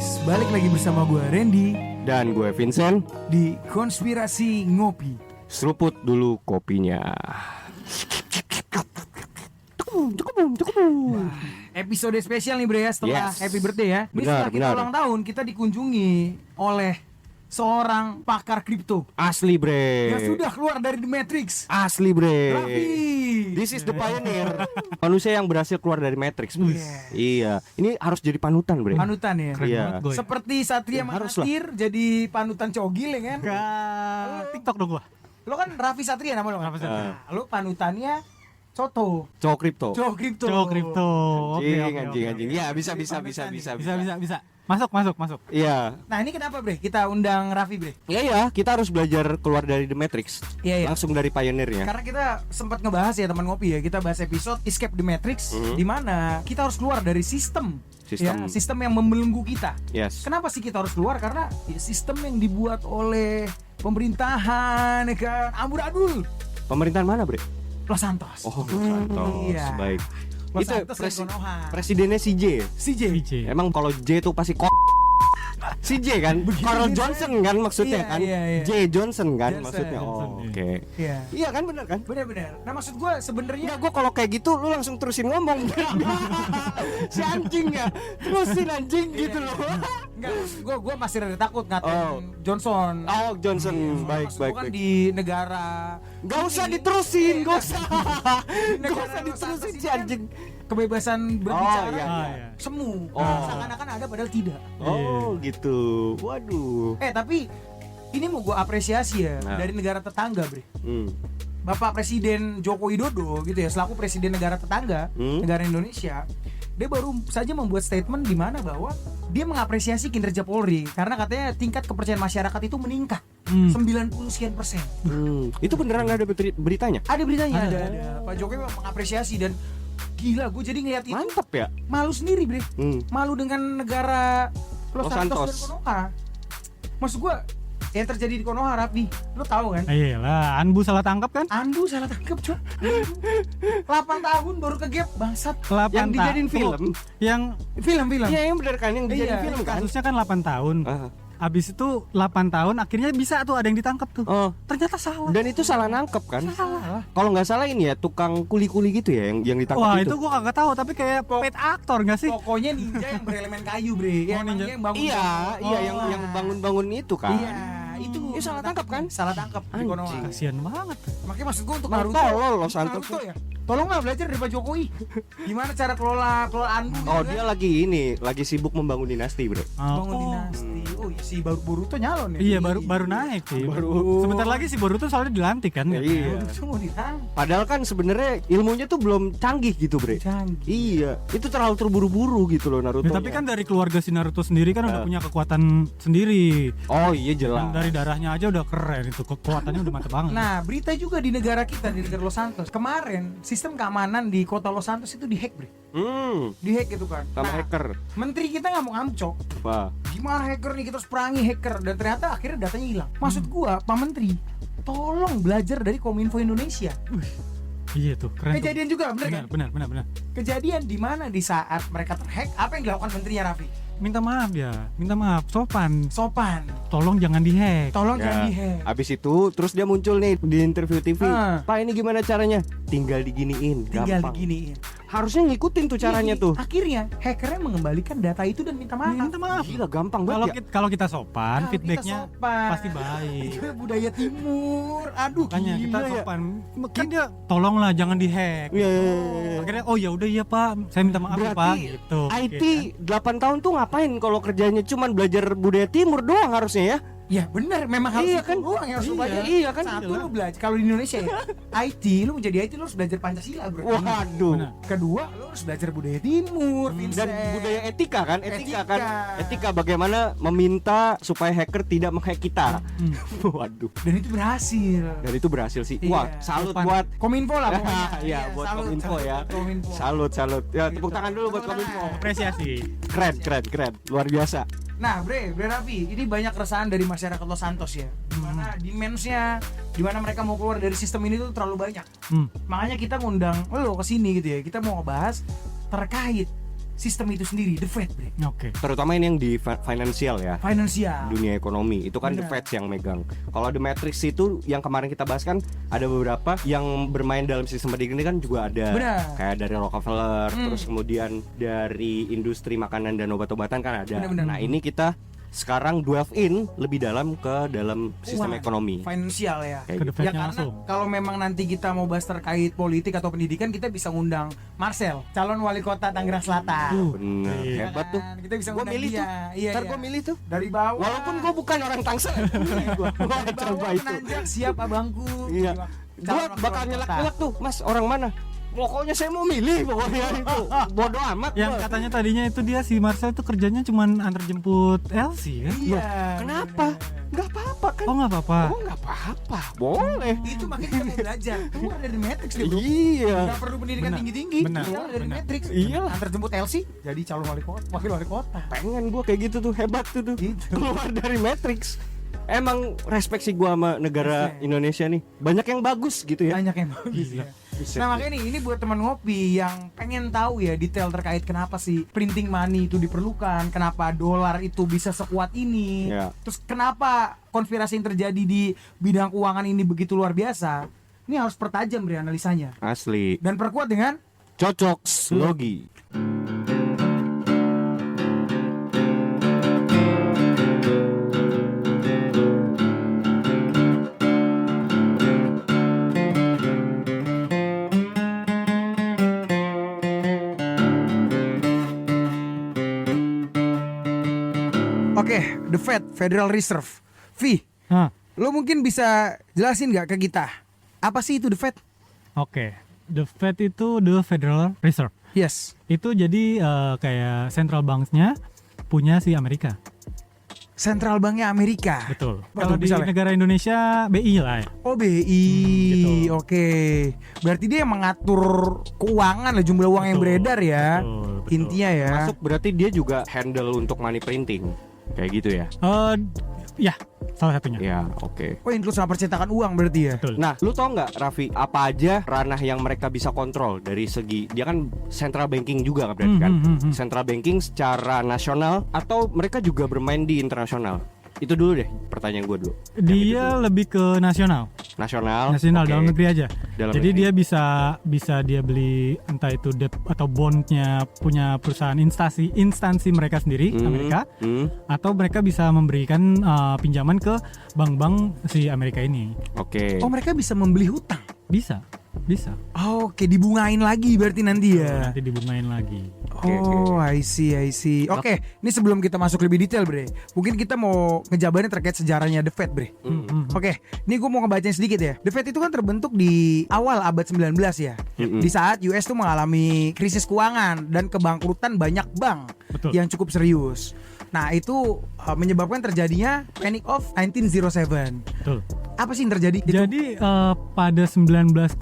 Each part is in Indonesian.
guys, balik lagi bersama gue Randy Dan gue Vincent. di Konspirasi Ngopi. Seruput dulu kopinya. Episode spesial nih bre ya, setelah Yes. happy birthday ya. Ini Benar, setelah kita benar. ulang tahun, kita dikunjungi oleh seorang pakar kripto Asli bre. yang sudah keluar dari The Matrix, Asli bre. Raffi. This is the pioneer. Manusia yang berhasil keluar dari Matrix. Iya. Ini harus jadi panutan bre. Panutan ya. Iya. Seperti Satria Harus lah. Mahathir jadi panutan Cogil ya kan? TikTok dong gua. Lo kan Raffi Satria nama lo kan? Raffi Satria. Nah, lo panutannya Coto, Cowok kripto. Cowok kripto. Cowok kripto. Anjing. Ya bisa. Bisa. Masuk. Iya. Nah ini kenapa bre? Kita undang Raffi bre? Iya, kita harus belajar keluar dari The Matrix. Iya. Langsung dari pioneernya. Karena kita sempat ngebahas ya teman ngopi ya, kita bahas episode Escape the Matrix, di mana kita harus keluar dari sistem. Ya, sistem yang membelenggu kita. Yes. Kenapa sih kita harus keluar? Karena ya, sistem yang dibuat oleh pemerintahan, ya kan, amburadul. Pemerintahan mana bre? Los Santos. Oh, Santos. Iya. Baik. Los Itu Santos dan Konoha. presidennya si J. CJ. Emang kalau J tuh pasti si J kan? Carl Johnson kan maksudnya Iya, kan? iya. J Johnson kan Johnson. maksudnya. Oh, oke. Iya. Iya kan benar kan? Benar-benar. Nah maksud gue sebenarnya Enggak, gue kalau kayak gitu lu langsung terusin ngomong. Si anjing ya, terusin anjing gitu loh. enggak, gue masih rada takut ngatain Oh. Johnson. Oh, Johnson, baik. Maksud gua kan di negara Gak usah diterusin, gak usah. Gak negara usah Los diterusin Santos si ini kan anjing. kebebasan berbicara iya. Iya. semu. Oh. Nah, seakan-akan ada padahal tidak. Oh, gitu. Waduh. Tapi ini mau gue apresiasi ya Nah. dari negara tetangga, Bre. Hmm. Bapak Presiden Joko Widodo gitu ya, selaku presiden negara tetangga, negara Indonesia, dia baru saja membuat statement di mana bahwa dia mengapresiasi kinerja Polri karena katanya tingkat kepercayaan masyarakat itu meningkat 90 sekian persen. Itu beneran ada beritanya? Ada beritanya, Ada. ada. Pak Jokowi mengapresiasi dan gila, gue jadi ngeliat itu Mantap ya. malu sendiri, Bre. Malu dengan negara Los Los Santos dan Santos. Konoha. Maksud gue yang terjadi di Konoha, Raffi, lo tahu kan? Iyalah, Anbu salah tangkap kan? Andu salah tangkap, Cok. 8 tahun baru ke gap, bangsat. 8 Yang dijadiin film. Yang Film. Iya, yang bener kan yang dijadiin Iya, film kan? kasusnya kan 8 tahun. Ah. Abis itu 8 tahun akhirnya bisa tuh ada yang ditangkap tuh. Oh. Ternyata salah. Dan itu salah nangkep kan? Salah. Kalau nggak salah ini ya tukang kuli-kuli gitu ya yang ditangkap Wah, itu. itu gua kagak tahu tapi kayak paid aktor enggak sih? Pokoknya ninja yang berelemen kayu, Bre. Oh, Yang ninja. yang bangun. Iya, Oh. yang bangun-bangun itu kan. Iya, itu salah tangkap kan? Salah tangkap di Anjing. Konoha. Kasian banget. Makanya maksud gue untuk Nah, Naruto. tolol Los Untuk Santos. Naruto ya. Tolonglah belajar dari Pak Jokowi. Gimana cara kelola Andu gitu Oh, kan? dia lagi sibuk membangun dinasti, Bro. Bangun dinasti. Oh, iya, si Boruto nyalon ya. Iya, baru naik sih. Sebentar lagi si Boruto soalnya dilantik kan. Iya. Boruto mau ditang. Padahal kan sebenarnya ilmunya tuh belum canggih gitu, Bre. Canggih. Iya, itu terlalu terburu-buru gitu loh Naruto. Ya, tapi kan dari keluarga si Naruto sendiri kan udah punya kekuatan sendiri. Oh iya jelas. Dan dari darahnya aja udah keren itu, kekuatannya udah mantap banget. Nah, berita juga di negara kita, di negara Los Santos. Kemarin, sistem keamanan di kota Los Santos itu dihack, Bre. Dihack gitu kan. Sama hacker. Menteri kita nggak mau ngamcok. Wah. Gimana hacker nih, kita harus perangi hacker. Dan ternyata akhirnya datanya hilang. Maksud gua, Pak Menteri, tolong belajar dari Kominfo Indonesia. Iya tuh, keren. Kejadian juga, bener kan? Benar. Kejadian di mana di saat mereka terhack, apa yang dilakukan menterinya, Raffi? Minta maaf, sopan. Sopan. Tolong jangan dihack. Tolong jangan dihack. Abis itu terus dia muncul nih di interview TV. Ah. Pak ini gimana caranya? Tinggal diginiin, Tinggal gampang. diginiin. Harusnya ngikutin tuh caranya Iya, tuh. Akhirnya hackernya mengembalikan data itu dan minta maaf. Minta maaf. Gila gampang Kalau banget ya. kalau kita sopan, Kalau feedbacknya kita sopan. pasti baik. Itu budaya timur. Aduh, Makanya kita gila ya. sopan. Mungkin dia tolonglah jangan dihack. Iya. Akhirnya oh ya udah iya Pak, saya minta maaf ya, Pak Berarti gitu. IT Gitu 8 tahun tuh ngapain kalau kerjanya cuman belajar budaya timur doang harusnya ya? Ya benar, memang harus Iya itu kan? doang yang harus lu Iya, belajar. iya kan? Satu lu belajar kalau di Indonesia ya, IT lu menjadi IT lu harus belajar Pancasila, Bro. Waduh. Benar. Kedua, lu harus belajar budaya timur, Dan Vincent. budaya etika kan? Etika kan? Etika. Etika bagaimana meminta supaya hacker tidak menghack kita. Waduh. Dan itu berhasil. Dan itu berhasil sih. Iya. Wah, salut Sopan. buat Kominfo lah pokoknya. Iya, buat salut, Kominfo salut ya. buat Kominfo. Salut. Ya, tepuk tangan dulu buat Kominfo. apresiasi. Keren. Luar biasa. Nah, Bre Raffi, ini banyak keresahan dari masyarakat Los Santos ya. Dimana demands-nya, dimana mereka mau keluar dari sistem ini tuh terlalu banyak. Makanya kita ngundang lo ke sini gitu ya. Kita mau ngebahas terkait sistem itu sendiri, the Fed, bre. Oke. Terutama ini yang di financial ya. Financial. Dunia ekonomi itu kan The Benar. Fed yang megang. Kalau The Matrix itu yang kemarin kita bahas kan ada beberapa yang bermain dalam sistem pendidikan ini kan juga ada. Benar. Kayak dari Rockefeller, terus kemudian dari industri makanan dan obat-obatan kan ada. Benar-benar. Nah, ini kita sekarang delve in lebih dalam ke dalam sistem Wah, ekonomi. Financial ya. Kayak Ke gitu. The Fed-nya Ya karena langsung. kalau memang nanti kita mau bahas terkait politik atau pendidikan, kita bisa ngundang Marcel, calon wali kota Tangerang Selatan. Bener, Iya. hebat tuh. Kan? Kita bisa Gua ngundang milih dia. tuh. Iya, Ntar iya. gue milih tuh. Dari bawah. Walaupun gue bukan orang Tangsel, gue dari coba bawah itu. menanjak, siap abangku. Iya. Calon Gue wakil bakal wali kota. nyelak-nyelak tuh, Mas orang mana? Pokoknya saya mau milih pokoknya itu. Bodoh amat Yang gua. katanya tadinya itu dia si Marcel itu kerjanya cuman antar jemput Elsie kan? Iya. Kenapa? Nggak apa-apa kan? Oh nggak apa-apa. Oh nggak apa-apa, boleh. Itu makanya kita mau belajar. Keluar dari Matrix deh, bro. Iya. Gak perlu pendidikan Benar. tinggi-tinggi. Benar. Keluar dari Benar. Matrix. Iya. Antar jemput Elsie jadi calon wakil wali kota. Pengen gue kayak gitu tuh, hebat tuh. Gitu. Keluar dari Matrix. Emang respek sih gue sama negara Respect. Indonesia nih. Banyak yang bagus gitu ya. Banyak yang bagus ya. Nah makanya nih, ini buat teman ngopi yang pengen tahu ya detail terkait kenapa sih printing money itu diperlukan, kenapa dolar itu bisa sekuat ini, Ya. terus kenapa konspirasi yang terjadi di bidang keuangan ini begitu luar biasa. Ini harus pertajam bre analisanya Asli. dan perkuat dengan Cocok logi. Oke, The Fed, Federal Reserve. Vi, Nah, lo mungkin bisa jelasin nggak ke kita apa sih itu The Fed? oke. The Fed itu the Federal Reserve. Yes. Itu jadi kayak central banks-nya punya si Amerika. Sentral Banknya Amerika. Betul. Betul, Kalau di misalnya. negara Indonesia BI lah ya. Oh BI, gitu. oke. Berarti dia yang mengatur keuangan lah, jumlah uang yang Betul, beredar ya. betul. Intinya ya. Masuk berarti dia juga handle untuk money printing. Kayak gitu ya. Ya, salah satunya. Ya, oke. Oh include sama percetakan uang berarti ya. Betul. Nah, lu tau nggak Raffi, apa aja ranah yang mereka bisa kontrol dari segi dia kan central banking juga kan berarti kan? Central banking secara nasional atau mereka juga bermain di internasional? Itu dulu deh pertanyaan gue dulu. Dia lebih ke nasional. Nasional. Nasional oke. dalam negeri aja. Dalam Jadi negeri. dia bisa dia beli entah itu debt atau bondnya punya perusahaan instansi mereka sendiri Amerika, atau mereka bisa memberikan pinjaman ke bank-bank si Amerika ini. Oke. Oh mereka bisa membeli hutang. Bisa. Oh, oke dibungain lagi berarti nanti ya. Nanti dibungain lagi. Oh, I see. Oke, ini sebelum kita masuk lebih detail, Bre. Mungkin kita mau ngejabarin terkait sejarahnya The Fed, Bre. Oke, ini gue mau ngebacain sedikit ya. The Fed itu kan terbentuk di awal abad 19 ya. Di saat US tuh mengalami krisis keuangan dan kebangkrutan banyak bank Betul. yang cukup serius. Nah, itu menyebabkan terjadinya Panic of 1907. Betul. Apa sih yang terjadi? Jadi pada 1906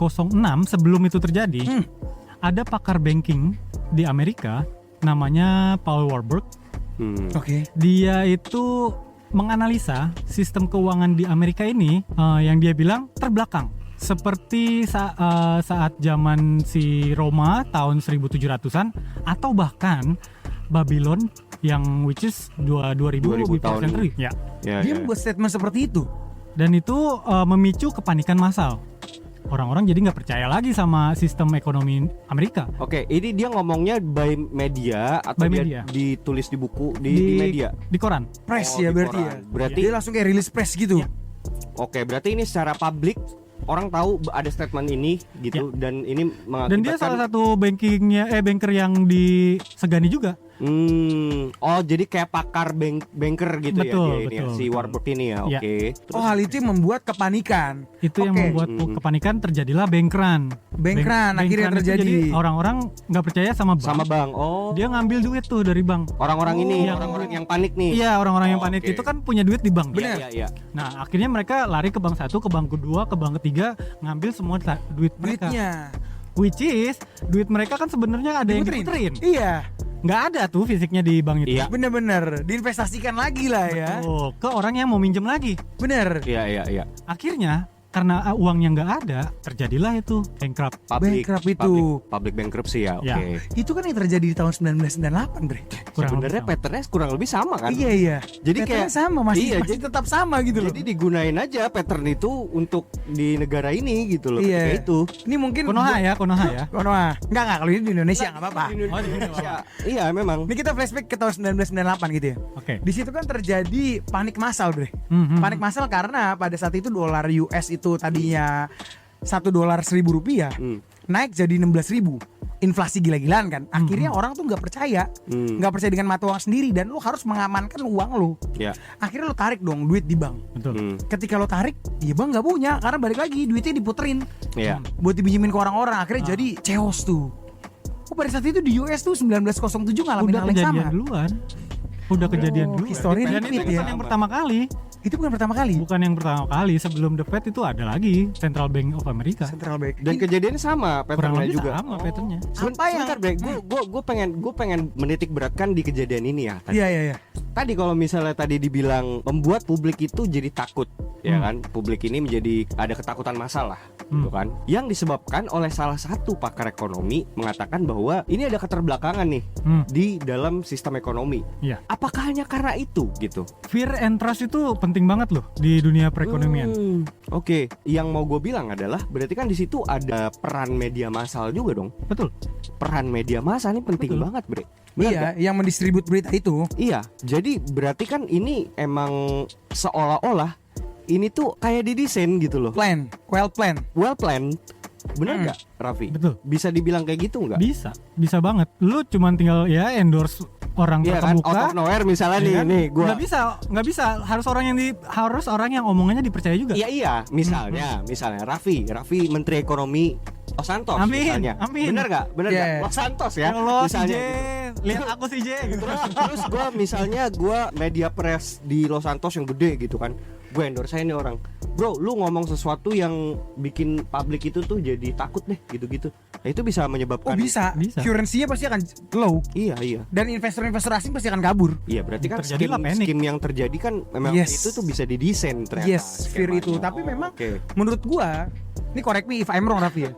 sebelum itu terjadi, ada pakar banking di Amerika namanya Paul Warburg. Oke. Dia itu menganalisa sistem keuangan di Amerika ini yang dia bilang terbelakang. Seperti saat zaman si Roma tahun 1700-an atau bahkan Babylon yang which is 2000 tahun. century. Ya. Ya, Dia ya. membuat statement seperti itu. Dan itu memicu kepanikan massal. Orang-orang jadi nggak percaya lagi sama sistem ekonomi Amerika. Oke, ini dia ngomongnya by media atau By dia media. ditulis di buku di media? Di koran. Press Oh, ya di berarti koran. ya. Berarti Dia langsung kayak rilis press gitu. Iya. oke, berarti ini secara publik orang tahu ada statement ini gitu dan ini mengakibatkan Dan dia salah satu banker yang disegani juga. Oh jadi kayak pakar banker gitu Betul, ya dia ini ya, betul, si betul. Warburg ini ya. Ya. Oke. Terus Oh hal itu yang membuat kepanikan. Itu yang Oke. membuat kepanikan, terjadilah bankran. Bankran akhirnya Bankran itu terjadi. Jadi orang-orang nggak percaya sama bank. sama bang. Oh. Dia ngambil duit tuh dari bank. orang-orang ini, Yang- orang-orang yang panik nih. Iya, orang-orang yang Oh, panik oke. itu kan punya duit di bank. Iya, iya, iya. Nah, akhirnya mereka lari ke bank satu, ke bank kedua, ke bank ketiga, ngambil semua duit mereka. Duitnya. Which is duit mereka kan sebenarnya ada yang diputerin. Iya. Nggak ada tuh fisiknya di bank itu. Iya. Bener-bener diinvestasikan lagi lah ya. Oh, ke orang yang mau minjem lagi. Bener. Iya, iya, iya. Akhirnya karena uangnya nggak ada, terjadilah itu bankrupt. Bankrupt itu. Public bankruptcy ya. Ya. Oke. Itu kan yang terjadi di tahun 1998, Bre. Sebenarnya patternnya kurang lebih sama kan? Iya. Jadi Patternnya kayak sama, masih iya, masih tetap sama gitu loh. Jadi digunain aja pattern itu untuk di negara ini gitu loh. Iya. Ketika itu. Ini mungkin Konoha ya. Konoha. Enggak, kalau ini di Indonesia enggak apa-apa. Di Indonesia. Iya memang. Ini kita flashback ke tahun 1998 gitu ya. Oke. Di situ kan terjadi panik massal, Bre. Mhm. Panik massal karena pada saat itu dolar US itu tadinya $1 1.000 naik jadi 16.000. Inflasi gila-gilaan kan. Akhirnya orang tuh nggak percaya, nggak percaya dengan mata uang sendiri dan lo harus mengamankan uang lo. Ya. Akhirnya lo tarik dong duit di bank. Betul. Ketika lo tarik, ya bank nggak punya karena balik lagi duitnya diputerin Iya. buat dipinjemin ke orang-orang. Akhirnya jadi chaos tuh. Pada saat itu di US tuh 1907 ngalamin Udah hal yang kejadian sama. duluan. Udah kejadian duluan. history Dan repeat itu bukan ya. yang pertama kali. Itu bukan pertama kali. Bukan yang pertama kali. Sebelum The Fed itu ada lagi Central Bank of America. Central Bank. Dan kejadiannya sama Kurang patternnya lebih juga. sama patternnya. Apa yang- Sebentar, Bre. Gue pengen menitik beratkan di kejadian ini ya. Tadi. Iya. Tadi kalau misalnya tadi dibilang membuat publik itu jadi takut, ya kan? Publik ini menjadi ada ketakutan masalah, gitu kan? Yang disebabkan oleh salah satu pakar ekonomi mengatakan bahwa ini ada keterbelakangan nih di dalam sistem ekonomi. Iya. Apakah hanya karena itu gitu? Fear and trust itu penting banget loh di dunia perekonomian. Oke, yang mau gue bilang adalah berarti kan di situ ada peran media massal juga dong. Betul. Peran media massa ini penting Betul. banget, Bre. Benar Iya, nggak? yang mendistribut berita itu. Iya, jadi berarti kan ini emang seolah-olah ini tuh kayak didesain gitu loh. Plan, well plan. Well planned. Bener nggak, Raffi? Betul. Bisa dibilang kayak gitu nggak? Bisa banget. Lu cuman tinggal ya endorse orang Iya kan, terkemuka. out of nowhere misalnya ya kan? nih gua. nggak bisa harus orang yang omongannya dipercaya juga. Iya, misalnya Raffi Menteri Ekonomi Los Santos Amin, misalnya. amin. Bener nggak? Yeah. Los Santos Ya ya. Allah, si misalnya J, gitu. lihat aku si J gitu. Terus gue media press di Los Santos yang gede gitu kan, gue endorse ini orang, bro lu ngomong sesuatu yang bikin publik itu tuh jadi takut deh gitu-gitu. Nah itu bisa menyebabkan. Oh bisa. Bisa. Currency-nya pasti akan low Iya. dan investor-investor asing pasti akan kabur. Iya berarti kan Terjadilah panik. skim yang terjadi kan memang Yes. itu tuh bisa didesain ternyata. Yes, fear skemanya. itu. Tapi memang Oke. menurut gua, ini correct me if I'm wrong Raffi ya.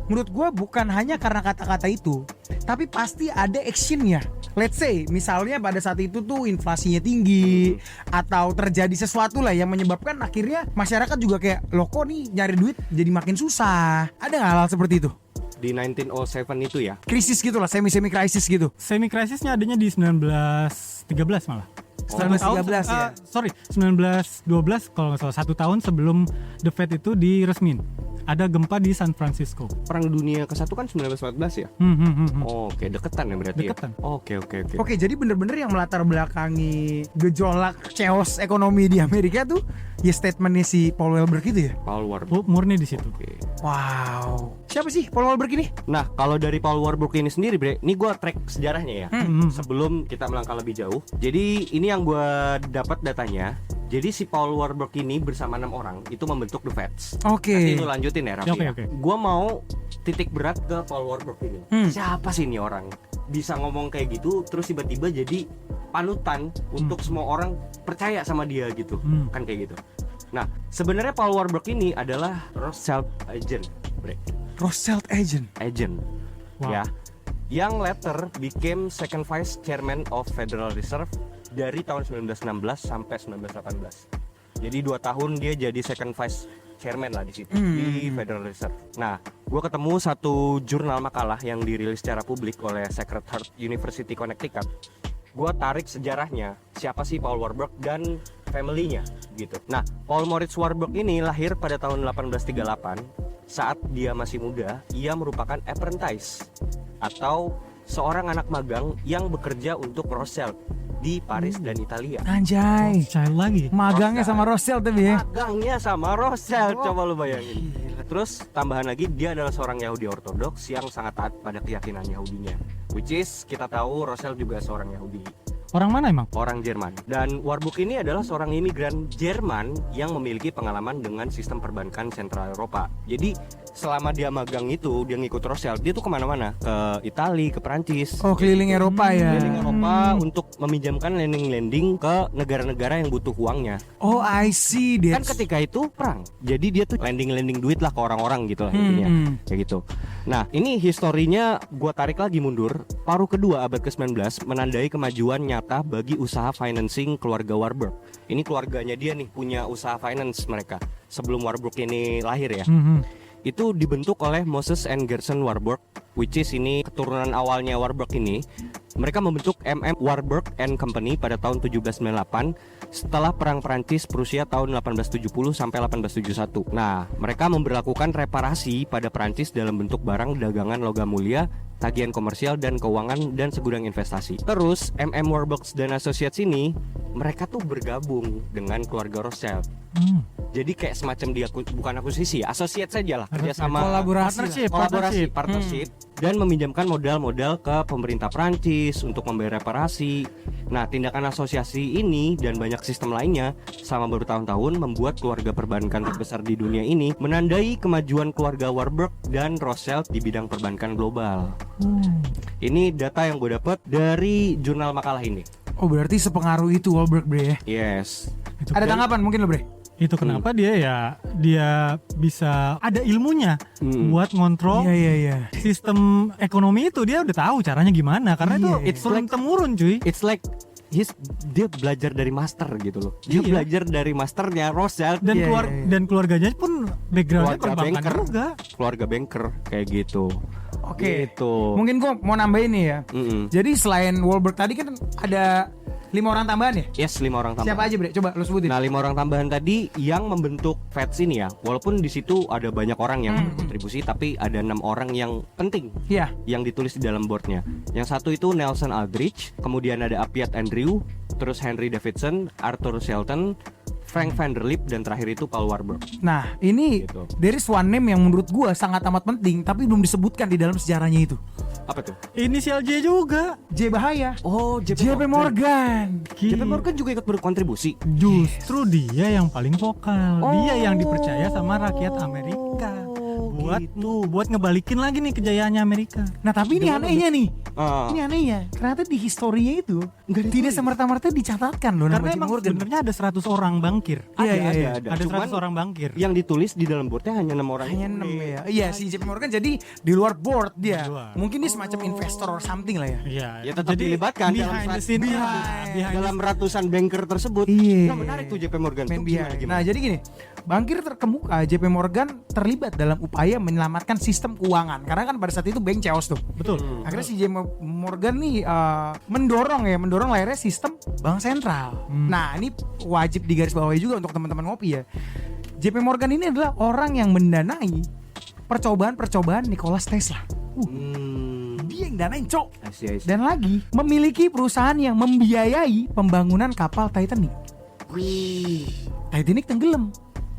Menurut gua bukan hanya karena kata-kata itu, tapi pasti ada actionnya. Let's say misalnya pada saat itu tuh inflasinya tinggi atau terjadi sesuatu lah yang menyebabkan akhirnya masyarakat juga kayak loh kok nih nyari duit jadi makin susah. Ada nggak hal seperti itu? Di 1907 itu ya. Krisis gitu lah, semi krisis gitu. Semi krisisnya adanya di 1913 malah. 1913 ya. 1912 kalau nggak salah, 1 tahun sebelum The Fed itu diresmin. Ada gempa di San Francisco. Perang Dunia ke-1 kan 1914 ya. Oke, deketan ya berarti Deketan. ya. Oke. Oke, jadi bener-bener yang melatar belakangi gejolak chaos ekonomi di Amerika tuh ya statementnya si Paul Walberg itu ya. Paul Warburg. Murni di situ. Oke. Wow. Siapa sih Paul Walberg ini? Nah, kalau dari Paul Warburg ini sendiri, Bre, ini gue track sejarahnya ya. Sebelum kita melangkah lebih jauh. Jadi ini yang gue dapat datanya. Jadi si Paul Warburg ini bersama 6 orang itu membentuk The Feds. Oke. Nanti lu lanjutin ya, Raffi. Oke. Gue mau titik berat ke Paul Warburg ini. Siapa sih ini orang? Bisa ngomong kayak gitu, terus tiba-tiba jadi panutan untuk semua orang percaya sama dia gitu. Kan kayak gitu. Nah, sebenarnya Paul Warburg ini adalah Rothschild agent, Bre. Rothschild agent. Wow. Ya, yang later became second vice chairman of Federal Reserve dari tahun 1916 sampai 1918. Jadi 2 tahun dia jadi second vice chairman lah di situ di Federal Reserve. Nah, gue ketemu satu jurnal makalah yang dirilis secara publik oleh Sacred Heart University Connecticut. Gue tarik sejarahnya, siapa sih Paul Warburg dan family-nya gitu. Nah, Paul Moritz Warburg ini lahir pada tahun 1838. Saat dia masih muda, ia merupakan apprentice atau seorang anak magang yang bekerja untuk Rothschild di Paris dan Italia. Anjay. Child lagi. Magangnya sama Rothschild tapi ya. Magangnya sama Rothschild, coba lu bayangin. Terus tambahan lagi, dia adalah seorang Yahudi Ortodoks yang sangat taat pada keyakinan Yahudinya, which is kita tahu Rothschild juga seorang Yahudi Orang mana emang? Orang Jerman. Dan Warburg ini adalah seorang imigran Jerman yang memiliki pengalaman dengan sistem perbankan sentral Eropa. Jadi selama dia magang itu, dia ngikut Rothschild, dia tuh kemana-mana, ke Italia, ke Perancis. Oh, keliling Eropa ya. Keliling Eropa untuk meminjamkan lending-lending ke negara-negara yang butuh uangnya. Oh, I see. Kan ketika itu perang, jadi dia tuh lending duit lah ke orang-orang gitu lah intinya, kayak gitu. Nah, ini historinya gua tarik lagi mundur. Paruh kedua abad ke-19 menandai kemajuan nyata bagi usaha financing keluarga Warburg. Ini keluarganya dia nih punya usaha finance mereka sebelum Warburg ini lahir ya. Itu dibentuk oleh Moses and Gerson Warburg, which is ini keturunan awalnya Warburg ini. Mereka membentuk MM Warburg and Company pada tahun 1798 setelah perang Prancis-Prusia tahun 1870 sampai 1871. Nah, mereka memberlakukan reparasi pada Prancis dalam bentuk barang dagangan logam mulia, tagihan komersial dan keuangan dan segudang investasi. Terus MM Warburg dan Associates ini mereka tuh bergabung dengan keluarga Rothschild. Jadi kayak semacam bukan akuisisi, asosiat saja lah, kerjasama, partnership, dan meminjamkan modal-modal ke pemerintah Prancis untuk membayar reparasi. Nah, tindakan asosiasi ini dan banyak sistem lainnya selama bertahun-tahun membuat keluarga perbankan terbesar di dunia ini menandai kemajuan keluarga Warburg dan Rothschild di bidang perbankan global. Ini data yang gue dapat dari jurnal makalah ini. Oh, berarti sepengaruh itu Warburg, Bre. Yes. Ada tanggapan mungkin lo, Bre? Itu kenapa dia bisa ada ilmunya buat ngontrol sistem ekonomi itu. Dia udah tahu caranya gimana, karena itu turun temurun cuy. It's like dia belajar dari master gitu loh. Dia belajar dari masternya Rothschild dan keluarganya pun backgroundnya perbankan juga. Keluarga banker kayak gitu. Oke. Gitu. Mungkin gue mau nambahin nih ya. Jadi selain Warburg tadi kan ada 5 orang tambahan ya? Yes, 5 orang tambahan. Siapa aja, Bre? Coba lu sebutin. Nah, 5 orang tambahan tadi yang membentuk Feds ini ya. Walaupun di situ ada banyak orang yang berkontribusi, tapi ada 6 orang yang penting. Iya. Yang ditulis di dalam boardnya. Yang satu itu Nelson Aldrich, kemudian ada Apiat Andrew, terus Henry Davidson, Arthur Shelton, Frank Vanderlip, dan terakhir itu Paul Warburg. Nah, ini Gitu. there is one name yang menurut gua sangat amat penting tapi belum disebutkan di dalam sejarahnya itu. Apa tuh? Inisial J juga. J bahaya. Oh, JP Morgan. JP Morgan juga ikut berkontribusi. Justru dia yang paling vokal. Dia yang dipercaya sama rakyat Amerika buat ngebalikin lagi nih kejayaannya Amerika. Nah, tapi ini anehnya nih. Ini anehnya. Ternyata di historinya itu tidak semerta-merta dicatatkan loh nama Karena JP emang Morgan. sebenarnya ada 100 orang bankir. Ada. Ada Cuman 100 orang bankir. yang ditulis di dalam boardnya hanya 6 orang. Hanya 6 ya. Iya, si JP Morgan jadi di luar board dia. Di luar. Mungkin dia semacam investor or something lah ya. Iya, Ya tetap dilibatkan behind the scene. dalam ratusan banker tersebut. Iya. Nah, menarik tuh JP Morgan. Main Tuh behind. gimana? Nah, jadi gini, bankir terkemuka JP Morgan terlibat dalam upaya menyelamatkan sistem keuangan karena kan pada saat itu bank chaos tuh. Betul. Akhirnya si JP Morgan nih mendorong lahirnya sistem bank sentral. Nah, ini wajib digarisbawahi juga untuk teman-teman ngopi ya. JP Morgan ini adalah orang yang mendanai percobaan Nikola Tesla. Dia yang danain, Cok. I see. Dan lagi memiliki perusahaan yang membiayai pembangunan kapal Titanic. Titanic tenggelam.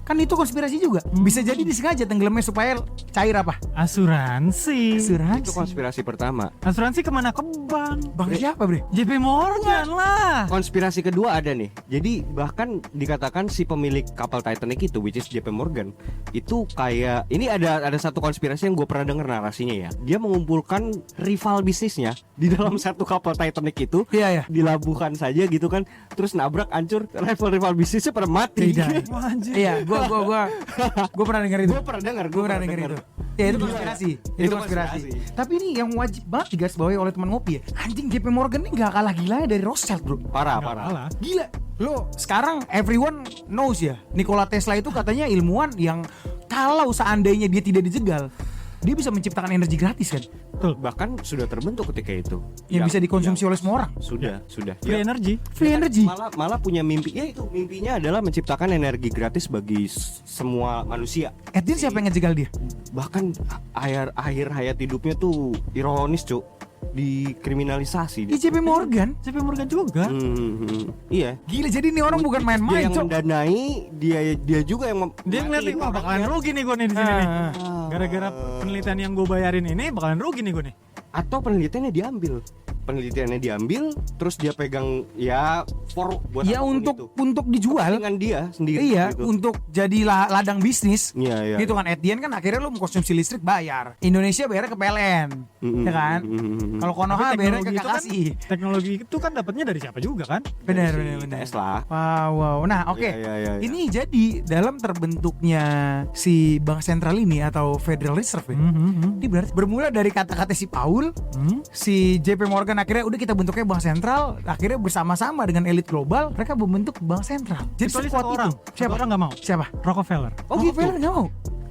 Kan itu konspirasi juga. Bisa jadi disengaja tenggelamnya supaya cair apa? Asuransi. Itu konspirasi pertama. Asuransi kemana? Ke bank. Bang siapa, Bre? JP Morgan lah. Konspirasi kedua ada nih. Jadi bahkan dikatakan si pemilik kapal Titanic itu, which is JP Morgan, itu kayak ini ada satu konspirasi yang gue pernah denger narasinya ya. Dia mengumpulkan rival bisnisnya di dalam satu kapal Titanic itu. Iya. Dilabuhkan saja gitu kan. Terus nabrak, hancur, rival bisnisnya pada mati. Iya, gua pernah dengar itu. Gue pernah dengar itu. Ya itu konspirasi. Itu konspirasi. Tapi ini yang wajib banget digarisbawahi oleh teman ngopi ya. Anjing JP Morgan ini gak kalah gilanya dari Rothschild, bro. Parah. Gila. Lo sekarang everyone knows ya. Nikola Tesla itu katanya ilmuwan yang kalau seandainya dia tidak dijegal, dia bisa menciptakan energi gratis kan. Betul. Bahkan sudah terbentuk ketika itu. Yang bisa dikonsumsi oleh semua orang. Sudah. Free energy. Free energy. Malah punya mimpi. Ya itu mimpinya adalah menciptakan energi gratis bagi semua manusia. Edwin siapa yang ngejegal dia? Bahkan akhir hayat hidupnya tuh ironis, Cuk. Dikriminalisasi. JP Morgan. JP Morgan juga. Iya. Gila, jadi ini orang bukan Dia main-main, yang Cok. mendanai, dia juga yang Dia ngeliat nih, wah bakalan rugi nih gue nih di sini nih. Gara-gara penelitian yang gue bayarin ini bakalan rugi nih gue nih. Atau penelitiannya diambil. penelitiannya diambil, terus dia pegang ya buat Ya apapun untuk itu. untuk dijual. Dengan dia sendiri. Iya, gitu. untuk jadi ladang bisnis. Iya, iya. Gitu kan, at the end kan akhirnya lu mengkonsumsi listrik bayar. Indonesia bayarnya ke PLN, ya kan? Kalau Konoha bayarnya ke Kakashi. Teknologi itu kan dapatnya dari siapa juga kan? Benar, Si benar, benar. Tesla. Wow. Nah, oke. Iya. Ini jadi dalam terbentuknya si bank sentral ini atau Federal Reserve ya. Ini berarti bermula dari kata-kata si Paul, si JP Morgan akhirnya udah kita bentuknya bank sentral, akhirnya bersama-sama dengan elit global mereka membentuk bank sentral. Jadi Kecuali sekuat satu itu. orang. Siapa? Satu orang nggak mau. Siapa? Rockefeller. Oh, Rockefeller nggak mau.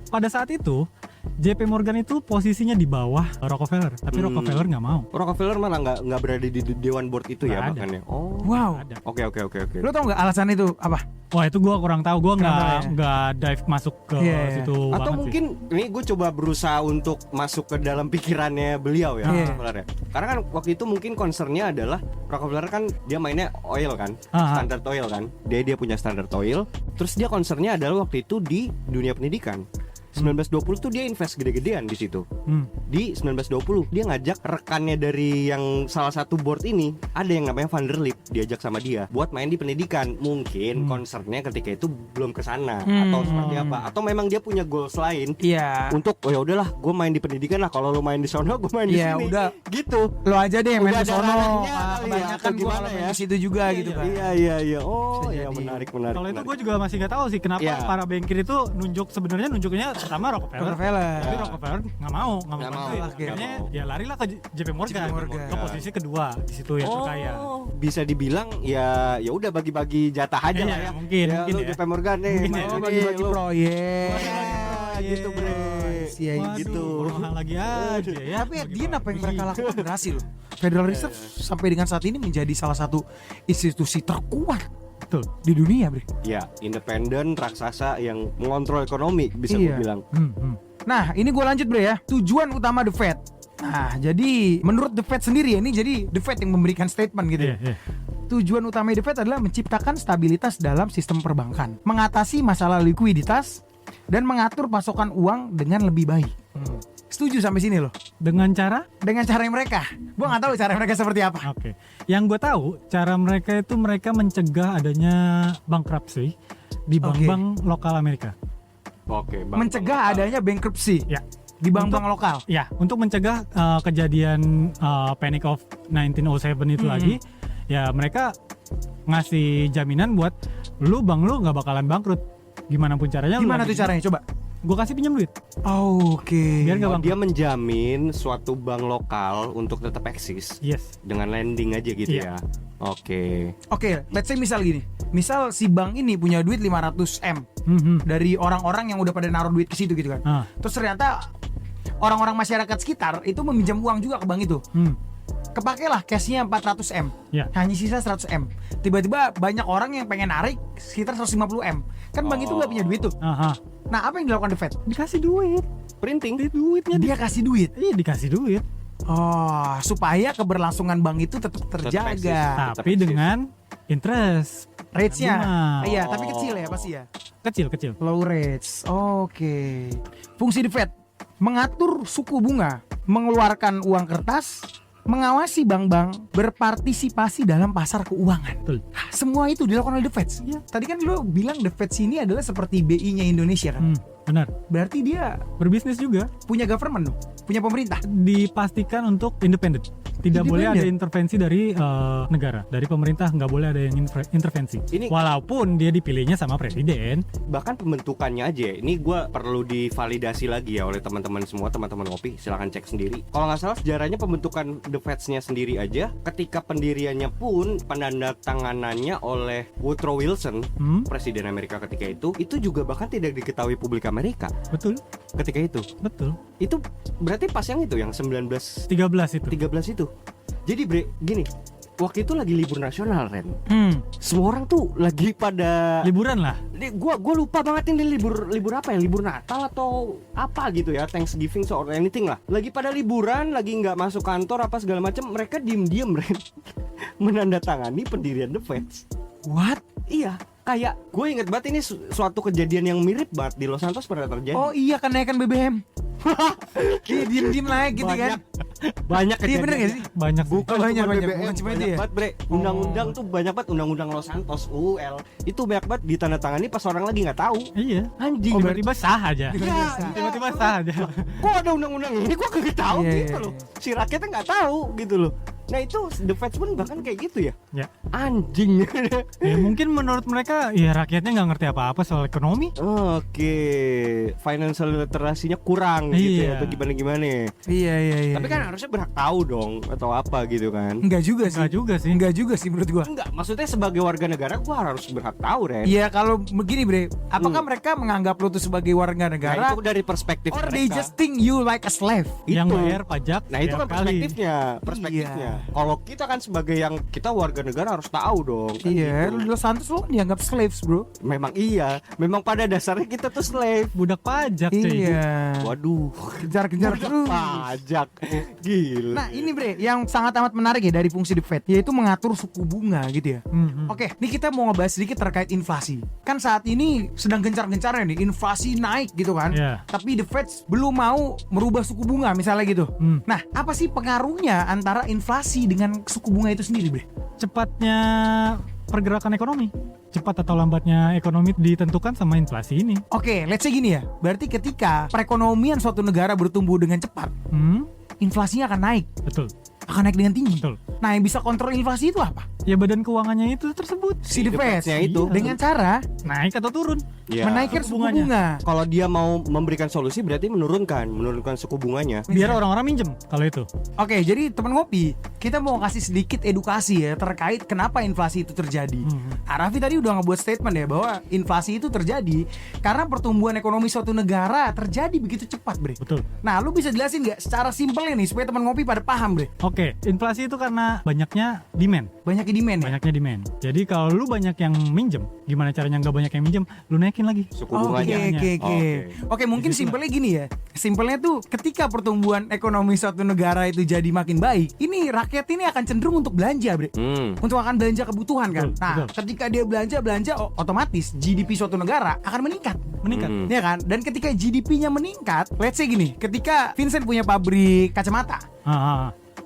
Pada saat itu JP Morgan itu posisinya di bawah Rockefeller, tapi Rockefeller nggak mau. Rockefeller malah nggak berada di dewan board itu ya Nggak ada. bahkan ya. Oh. Wow. Ada. Oke. Lo tau nggak alasan itu apa? Wah itu gue kurang tahu, gue Kurang tahu ya? nggak dive masuk ke Iya. situ Atau banget mungkin ini gue coba berusaha untuk masuk ke dalam pikirannya beliau ya, Iya. Rockefeller ya. Karena kan waktu itu mungkin concernnya adalah Rockefeller kan dia mainnya oil kan, standard oil kan. Dia punya standard oil. Terus dia concernnya adalah waktu itu di dunia pendidikan. 1920 tuh dia invest gede-gedean di situ. Di 1920 dia ngajak rekannya dari yang salah satu board ini, ada yang namanya Van der Lip, diajak sama dia buat main di pendidikan. Mungkin concernnya ketika itu belum ke sana atau seperti apa, atau memang dia punya goals lain. Iya. Untuk oh ya udahlah, gue main di pendidikan lah. Kalau lu main di sono, gue main di Iya, sini. udah. Gitu. Lo aja deh yang main Udah di ada sono. ranahnya kali ya, Kebanyakan atau gua gimana main ya? di situ juga gitu kan. Iya. Oh, Bisa ya jadi. menarik. Kalau itu gue juga masih nggak tahu sih kenapa Iya. para bankir itu nunjuknya pertama Rockefeller. Tapi Ya. Rockefeller nggak mau Nggak mau, bantuin. nggak Akhirnya mau. ya larilah ke JP Morgan, Morgan. ke posisi kedua di situ yang terkaya. Bisa dibilang ya udah bagi-bagi jatah aja Iya, lah ya. mungkin ya. ya. Lu JP Morgan nih, Mungkin main ya. sini, Bagi-bagi lu. proyek. Gitu, bre. Iya, Waduh, gitu. orang lagi aja ya. Tapi at the end apa yang mereka lakukan berhasil. Federal Reserve sampai dengan saat ini menjadi salah satu institusi terkuat Betul. di dunia, Bre. Ya, independen raksasa yang mengontrol ekonomi bisa Iya. gue bilang. Nah, ini gue lanjut, Bre ya. Tujuan utama The Fed. Nah, jadi menurut The Fed sendiri ya, ini jadi The Fed yang memberikan statement gitu. Iya. Tujuan utama The Fed adalah menciptakan stabilitas dalam sistem perbankan, mengatasi masalah likuiditas, dan mengatur pasokan uang dengan lebih baik. Setuju sampai sini loh. Dengan cara Dengan cara mereka. Gua nggak tahu cara mereka seperti apa. Oke. Yang gue tahu cara mereka itu mereka mencegah adanya bankruptcy di bank-bank lokal Amerika. Oke, Bang. Mencegah adanya bankruptcy Ya. di bank-bank lokal. Ya, untuk mencegah kejadian Panic of 1907 itu lagi, ya mereka ngasih jaminan buat lu nggak bakalan bangkrut. Gimana pun caranya. Gimana tuh caranya? Coba. Gue kasih pinjam duit. Oke. Biar nggak Oh, bangkrut. dia menjamin suatu bank lokal untuk tetap eksis Yes. dengan lending aja gitu Iya. ya. Oke. Oke, let's say misal gini. Misal si bank ini punya duit 500 M dari orang-orang yang udah pada naruh duit ke situ gitu kan. Ah. Terus ternyata orang-orang masyarakat sekitar itu meminjam uang juga ke bank itu. Kepakailah cashnya 400 M, Ya. hanya sisa 100 M. Tiba-tiba banyak orang yang pengen narik sekitar 150 M. Kan bank itu nggak punya duit tuh. Aha. Nah, apa yang dilakukan The Fed? Dikasih duit. Printing. Duitnya Dia kasih duit. Iya dikasih duit. Oh, supaya keberlangsungan bank itu tetap eksis. terjaga. Tetap Tapi eksis. dengan interest Rate-nya. bunga. Iya, tapi kecil ya pasti ya. kecil. Low rates. Oke. Fungsi The Fed mengatur suku bunga, mengeluarkan uang kertas, mengawasi bank-bank berpartisipasi dalam pasar keuangan. Betul. Semua itu dilakukan oleh The Fed. Iya. Tadi kan lu bilang The Fed sini adalah seperti BI-nya Indonesia kan. Benar. Berarti dia Berbisnis juga punya government dong, punya pemerintah. dipastikan untuk independen. Tidak boleh ada Independen. intervensi dari negara, dari pemerintah nggak boleh ada yang intervensi. Ini- Walaupun dia dipilihnya sama presiden. Bahkan pembentukannya aja, ini gue perlu divalidasi lagi ya oleh teman-teman semua, teman-teman ngopi, silahkan cek sendiri. Kalau nggak salah sejarahnya pembentukan The Fed-nya sendiri aja, ketika pendiriannya pun penandatanganannya oleh Woodrow Wilson, presiden Amerika ketika itu juga bahkan tidak diketahui publik Amerika Betul, ketika itu. betul. Itu berarti pas yang itu yang 1913 13 itu. itu. Jadi bre, gini, waktu itu lagi libur nasional, Ren. Hmm. Semua orang tuh lagi pada Liburan lah. Gua lupa banget ini libur apa ya, libur Natal atau apa gitu ya, Thanksgiving or anything lah. Lagi pada liburan, lagi nggak masuk kantor apa segala macam, mereka diem Ren menandatangani pendirian The Fed. What? Iya, Kayak gue inget banget ini suatu kejadian yang mirip banget di Los Santos pernah terjadi. Oh iya, kenaikan BBM. Dia diem-diem naik gitu kan. Banyak Iya kejadian. bener gak sih? Banyak sih. Bukan Banyak, cuma banyak. BBM, Bukan cuma itu banyak ya? banget bre. Undang-undang tuh banyak banget, undang-undang Los Santos UUL itu banyak banget ditandatangani pas orang lagi nggak tahu. Iya. Anjing. Oh, tiba-tiba sah aja. Tiba-tiba sah aja. Kok ada undang-undang ini? Gua kagak tahu Iya, gitu iya, loh. Si rakyatnya nggak tahu gitu loh. Nah itu The Feds pun bahkan kayak gitu ya. Ya. Anjing. Ya mungkin menurut mereka ya rakyatnya nggak ngerti apa-apa soal ekonomi. Oke, financial literasinya kurang gitu ya, Iya. atau gimana-gimana. Iya. Tapi kan harusnya berhak tahu dong atau apa gitu kan. Enggak juga sih. Enggak juga sih menurut gua. Enggak, maksudnya sebagai warga negara gua harus berhak tahu, Ren. Iya, kalau begini bre, apakah mereka menganggap lu tuh sebagai warga Nah, negara, itu dari perspektif or mereka. they just think you like a slave? Yang Itu. bayar pajak. Nah itu setiap kan kali. perspektifnya. Kalau kita kan sebagai yang kita warga negara harus tahu dong. Kan Iya, gitu. Los Santos lo dianggap slaves bro. Memang iya, memang pada dasarnya kita tuh slave. Budak pajak cuy. Iya. Waduh, Kejar-kejar terus. pajak, gila. Nah ini bre, yang sangat amat menarik ya dari fungsi The Fed, yaitu mengatur suku bunga gitu ya. Mhm. Oke, ini kita mau ngebahas sedikit terkait inflasi. Kan saat ini sedang gencar-gencarnya nih, inflasi naik gitu kan. Iya. Tapi The Fed belum mau merubah suku bunga misalnya gitu. Nah, apa sih pengaruhnya antara inflasi dengan suku bunga itu sendiri, bre? Cepatnya pergerakan ekonomi. Cepat atau lambatnya ekonomi ditentukan sama inflasi ini. Oke, let's say gini ya. Berarti ketika perekonomian suatu negara bertumbuh dengan cepat, inflasinya akan naik. Betul. Akan naik dengan tinggi. Betul. Nah, yang bisa kontrol inflasi itu apa? Ya badan keuangannya itu tersebut. Si The Fed Fed-nya itu. dengan cara Naik atau turun. Ya. menaikkan suku bunga. Kalau dia mau memberikan solusi berarti menurunkan suku bunganya. Biar orang-orang minjem kalau itu. Oke, jadi teman ngopi, kita mau kasih sedikit edukasi ya terkait kenapa inflasi itu terjadi. Arafi tadi udah ngebuat statement ya bahwa inflasi itu terjadi karena pertumbuhan ekonomi suatu negara terjadi begitu cepat, bre. Betul. Nah, lu bisa jelasin nggak secara simpelnya nih supaya teman ngopi pada paham, bre? Oke, inflasi itu karena banyaknya demand. Banyaknya demand ya. Banyaknya demand. Jadi kalau lu banyak yang minjem, gimana caranya nggak banyak yang minjem? Lu naikin lagi. Suku Oke, bunganya. Oke, mungkin simpelnya gini ya. Simpelnya tuh ketika pertumbuhan ekonomi suatu negara itu jadi makin baik, ini rakyat ini akan cenderung untuk belanja, bre. Untuk akan belanja kebutuhan kan. Betul, Nah, betul. ketika dia belanja otomatis GDP suatu negara akan meningkat. Meningkat. Ya kan? Dan ketika GDP-nya meningkat, let's say gini, ketika Vincent punya pabrik kacamata,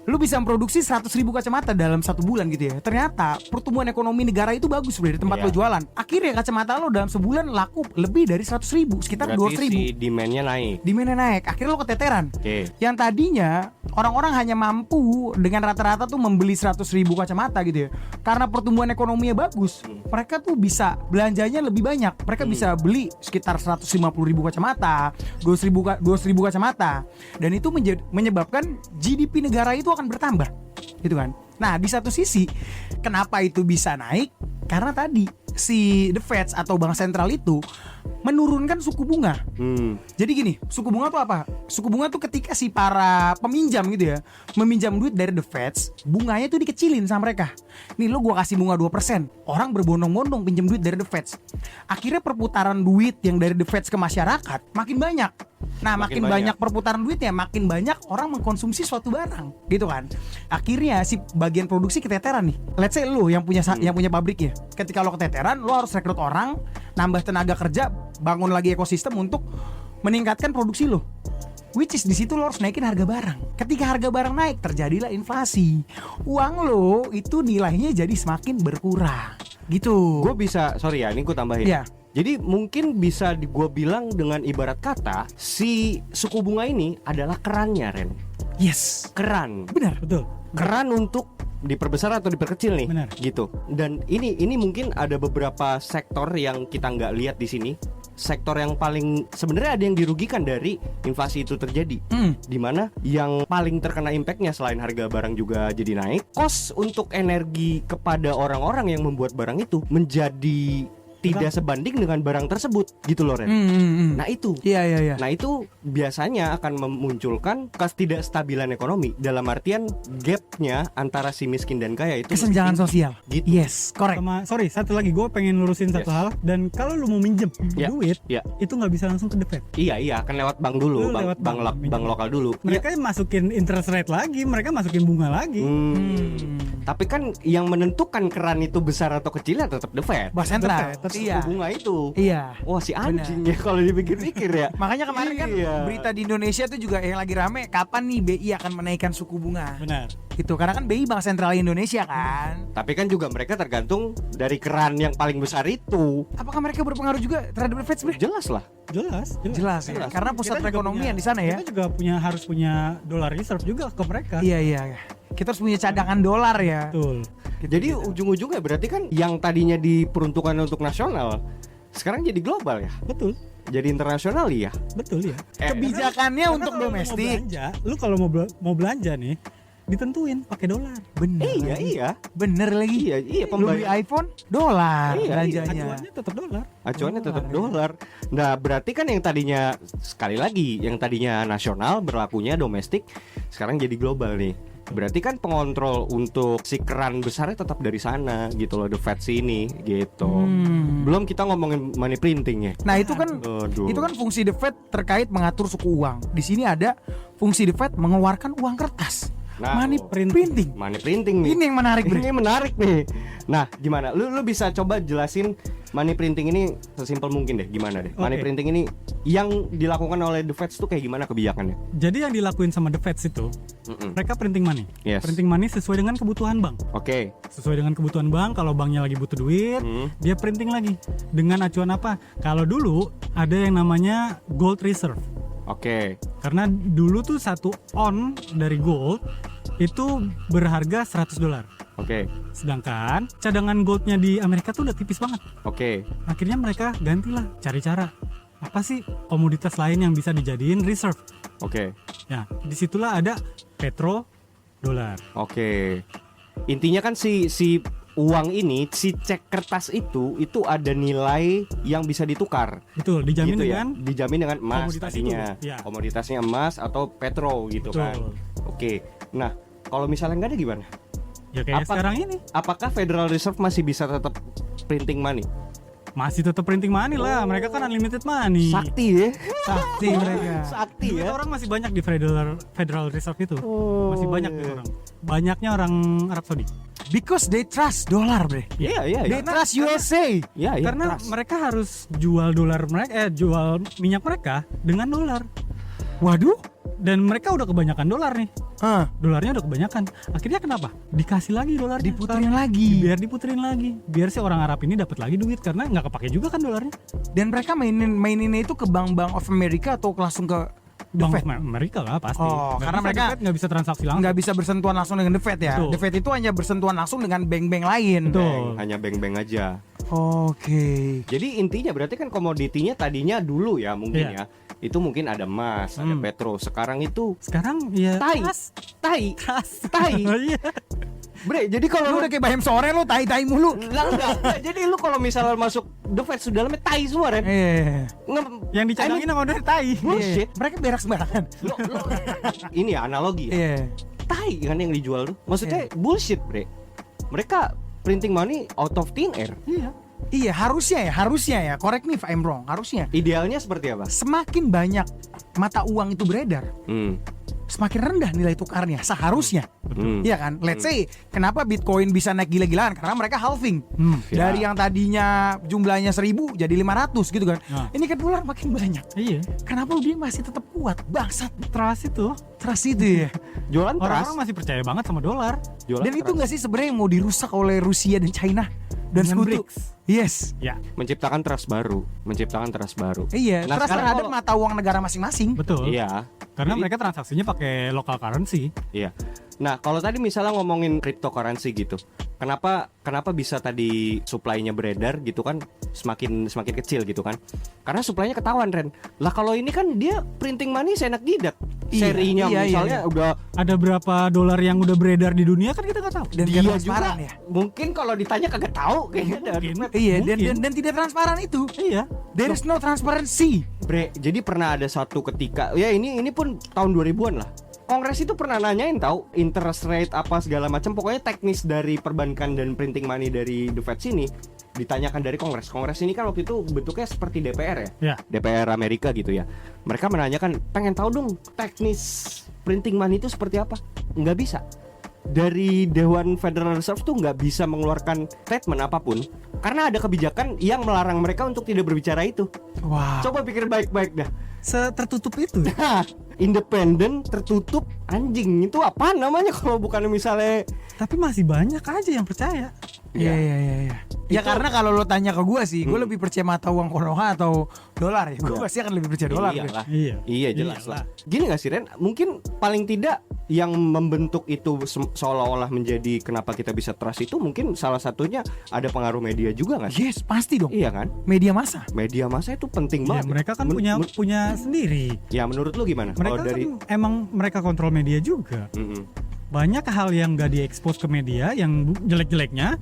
lu bisa memproduksi 100.000 kacamata dalam 1 bulan gitu ya. Ternyata pertumbuhan ekonomi negara itu bagus bro, di tempat Iya. lo jualan. Akhirnya kacamata lo dalam sebulan laku lebih dari 100.000, sekitar Berarti 200.000. si demand-nya naik. Demandnya naik, akhirnya lo keteteran. Oke. Yang tadinya orang-orang hanya mampu dengan rata-rata tuh membeli 100.000 kacamata gitu ya. Karena pertumbuhan ekonominya bagus, mereka tuh bisa belanjanya lebih banyak. Mereka bisa beli sekitar 150.000 kacamata, 200.000 kacamata. Dan itu menyebabkan GDP negara itu akan bertambah. Gitu kan. Nah, di satu sisi kenapa itu bisa naik? Karena tadi si The Fed atau bank sentral itu menurunkan suku bunga. Jadi gini, suku bunga tuh apa? Suku bunga tuh ketika si para peminjam gitu ya, meminjam duit dari The Fed, bunganya tuh dikecilin sama mereka. Nih lo gua kasih bunga 2%. Orang berbondong-bondong pinjam duit dari The Fed. Akhirnya perputaran duit yang dari The Fed ke masyarakat makin banyak. Nah, makin banyak perputaran duitnya, makin banyak orang mengkonsumsi suatu barang, gitu kan. Akhirnya si bagian produksi keteteran nih. Let's say lo yang punya pabrik ya. Ketika lo keteteran, lo harus rekrut orang, nambah tenaga kerja, bangun lagi ekosistem untuk meningkatkan produksi lo. Which is di situ lo harus naikin harga barang. Ketika harga barang naik, terjadilah inflasi. Uang lo itu nilainya jadi semakin berkurang. Gitu. Gue bisa, sorry ya, ini gue tambahin. Iya. Jadi mungkin bisa gue bilang dengan ibarat kata si suku bunga ini adalah kerannya, Ren. Yes. Keran. Benar. Betul. Keran untuk diperbesar atau diperkecil nih. Benar. Gitu. Dan ini mungkin ada beberapa sektor yang kita nggak lihat di sini. Sektor yang paling sebenarnya ada yang dirugikan dari inflasi itu terjadi. Dimana yang paling terkena impactnya selain harga barang juga jadi naik, cost untuk energi kepada orang-orang yang membuat barang itu menjadi tidak sebanding dengan barang tersebut gitu loh, Ren. Nah itu. Iya. Nah itu biasanya akan memunculkan ketidakstabilan ekonomi. Dalam artian gapnya antara si miskin dan kaya itu Kesenjangan lebih tinggi. sosial. Gitu. Yes, correct. Sorry, satu lagi gue pengen lurusin satu Yes. hal. Dan kalau lu mau minjem Ya, duit, ya. itu nggak bisa langsung ke The Fed. Iya akan lewat bank dulu, Lu lewat bank lokal dulu. Mereka masukin interest rate lagi, mereka masukin bunga lagi. Tapi kan yang menentukan keran itu besar atau kecilnya tetap The Fed. Bank sentral. suku Iya. bunga itu. Iya. Wah si anjing ya kalau dipikir-pikir ya. Makanya kemarin kan Iya. berita di Indonesia tuh juga yang lagi rame, kapan nih BI akan menaikkan suku bunga? Benar. Gitu, karena kan BI Bank Sentral Indonesia kan. Tapi kan juga mereka tergantung dari keran yang paling besar itu. Apakah mereka berpengaruh juga terhadap The Fed sebenarnya? Jelas lah. Jelas. Jelas ya. Karena pusat Kita juga perekonomian punya- di sana ya. Kita juga harus punya dollar reserve juga ke mereka. Iya iya. Kita harus punya cadangan dolar ya. Betul. Jadi ujung-ujungnya berarti kan yang tadinya diperuntukkan untuk nasional sekarang jadi global ya. Betul. Jadi internasional ya. Betul ya. Kebijakannya Karena untuk kalau lu domestik. Mau belanja nih, ditentuin pakai dolar. Bener. Iya lagi. iya. Bener lagi. Iya iya Lu beli pembayar. iPhone dolar Iya, belanjanya. Acuannya tetap dolar. Acuannya tetap ya. dolar. Nah, berarti kan yang tadinya sekali lagi yang tadinya nasional berlakunya domestik sekarang jadi global nih. Berarti kan pengontrol untuk si keran besarnya tetap dari sana gitu loh, The Fed sini gitu. Belum kita ngomongin money printing ya. Nah itu kan Aduh. itu kan fungsi The Fed terkait mengatur suku uang. Di sini ada fungsi The Fed mengeluarkan uang kertas. Nah, Money oh. printing. Money printing nih. Ini yang menarik, Bre. Ini menarik nih. Nah, gimana? Lu bisa coba jelasin money printing ini sesimpel mungkin deh. Gimana deh? Money Oke. printing ini yang dilakukan oleh The Fed tuh kayak gimana kebijakannya? Jadi yang dilakuin sama The Fed itu, mereka printing money. Yes. Printing money sesuai dengan kebutuhan bank. Oke. Sesuai dengan kebutuhan bank, kalau banknya lagi butuh duit, dia printing lagi. Dengan acuan apa? Kalau dulu ada yang namanya gold reserve. Oke. Karena dulu tuh 1 on dari gold itu berharga $100. Oke. Sedangkan cadangan goldnya di Amerika tuh udah tipis banget. Oke. Akhirnya mereka gantilah cari cara. Apa sih komoditas lain yang bisa dijadiin reserve? Oke. Ya, disitulah ada petro dolar. Oke. Intinya kan si uang ini, si cek kertas itu ada nilai yang bisa ditukar. Betul, dijamin Gitu ya? dengan Dijamin dengan emas komoditas tadinya. itu, ya. Komoditasnya emas atau petro gitu Betul. kan. Oke. Nah, kalau misalnya nggak ada gimana? ya kayak Apa- sekarang ini. Apakah Federal Reserve masih bisa tetap printing money? Masih tetap printing money lah, mereka kan unlimited money. Sakti ya. Sakti mereka. Sakti Duit ya. orang masih banyak di Federal Reserve itu. Oh, Masih banyak duit iya. orang. Banyaknya orang Arab Saudi. Because they trust dolar, Bre. Iya, iya, iya. They trust USA. Iya, iya. Karena trust. mereka harus jual dolar mereka, jual minyak mereka dengan dolar. Waduh. Dan mereka udah kebanyakan dolar nih. Hah, Dolarnya udah kebanyakan. Akhirnya kenapa? Dikasih lagi dolar. diputerin lagi. Biar diputerin lagi. Biar si orang Arab ini dapat lagi duit karena nggak kepake juga kan dolarnya. Dan mereka maininnya itu ke Bank of America atau langsung ke The Bank Fed? of Amerika lah pasti. Oh, Nggak karena bisa, mereka The Fed nggak bisa transaksi langsung. nggak bisa bersentuhan langsung dengan The Fed ya. Betul. The Fed itu hanya bersentuhan langsung dengan bank-bank lain. Betul. Hanya beng-beng aja. Oke. Jadi intinya berarti kan komoditinya tadinya dulu ya mungkin Iya. ya. Itu mungkin ada emas, ada petro. Sekarang itu Sekarang ya tai. tas. Tai. Tas. Tai. Oh, iya. Bre, jadi Lu kalau udah kayak bayam sore lu tai-tai mulu. enggak. Jadi lu kalau misalnya masuk The Fed sudah dalamnya tai semua, Ren. Yang dicadangin sama dari tai. Bullshit. Mereka berak sembarangan. Lo- ini ya analogi ya. Iya. Tai kan yang dijual tuh. Maksudnya bullshit, Bre. Mereka printing money out of thin air. Iya. Iya, harusnya ya. Correct me if I'm wrong. Harusnya Idealnya seperti apa? semakin banyak mata uang itu beredar, semakin rendah nilai tukarnya seharusnya. Iya kan? Let's say kenapa Bitcoin bisa naik gila-gilaan karena mereka halving. Dari yang tadinya jumlahnya 1.000 jadi 500 gitu kan. Nah. Ini kan dolar makin banyak. Iya. Kenapa dia masih tetap kuat? Bangsat. Trust itu. Trust itu ya. Jualan trust. Orang-orang masih percaya banget sama dolar. Jualan Dan itu trust. nggak sih sebenarnya yang mau dirusak oleh Rusia dan China dan Dengan sekutu? BRICS. Yes. Ya, menciptakan trust baru. Iya, Nah, trust sekarang terhadap kalau- mata uang negara masing-masing. betul. Iya. Karena Jadi- mereka transaksinya pakai local currency. Iya. Nah, kalau tadi misalnya ngomongin cryptocurrency gitu, kenapa bisa tadi supply-nya beredar gitu kan semakin kecil gitu kan? Karena supply-nya ketahuan, Ren. Lah kalau ini kan dia printing money seenak jidat. Iya, Serinya iya, misalnya iya. udah Ada berapa dolar yang udah beredar di dunia kan kita nggak tahu. Dan dia tidak juga transparan ya. mungkin kalau ditanya kagak tahu kayaknya. Mungkin. Iya, dan, Mungkin. dan tidak transparan itu. Iya. There is no transparency. Bre, jadi pernah ada satu ketika ya ini pun tahun 2000-an lah. Kongres itu pernah nanyain tahu interest rate apa segala macam, pokoknya teknis dari perbankan dan printing money dari The Fed sini ditanyakan dari Kongres. Kongres ini kan waktu itu bentuknya seperti DPR ya. Ya. DPR Amerika gitu ya. Mereka menanyakan pengen tahu dong teknis printing money itu seperti apa. Nggak bisa. dari Dewan Federal Reserve tuh nggak bisa mengeluarkan statement apapun karena ada kebijakan yang melarang mereka untuk tidak berbicara itu. Wah. Coba pikir baik-baik dah. Tertutup itu. Independen, tertutup, anjing itu apa namanya kalau bukan misalnya. Tapi masih banyak aja yang percaya. Iya. Ya Itu- karena kalau lo tanya ke gue sih, gue lebih percaya mata uang Konoha atau dolar ya. Gue pasti akan lebih percaya dolar. Iyalah. Iya. Iya jelas Iyalah. lah. Gini gak sih Ren? Mungkin paling tidak yang membentuk itu seolah-olah menjadi kenapa kita bisa trust itu mungkin salah satunya ada pengaruh media juga gak sih? Yes, pasti dong. Iya kan? Media massa. Media massa itu penting Ya, banget. mereka kan punya sendiri. Ya menurut lu gimana? Mereka Kalau dari kan emang mereka kontrol media juga. Mm-mm. Banyak hal yang gak diekspos ke media, yang jelek-jeleknya,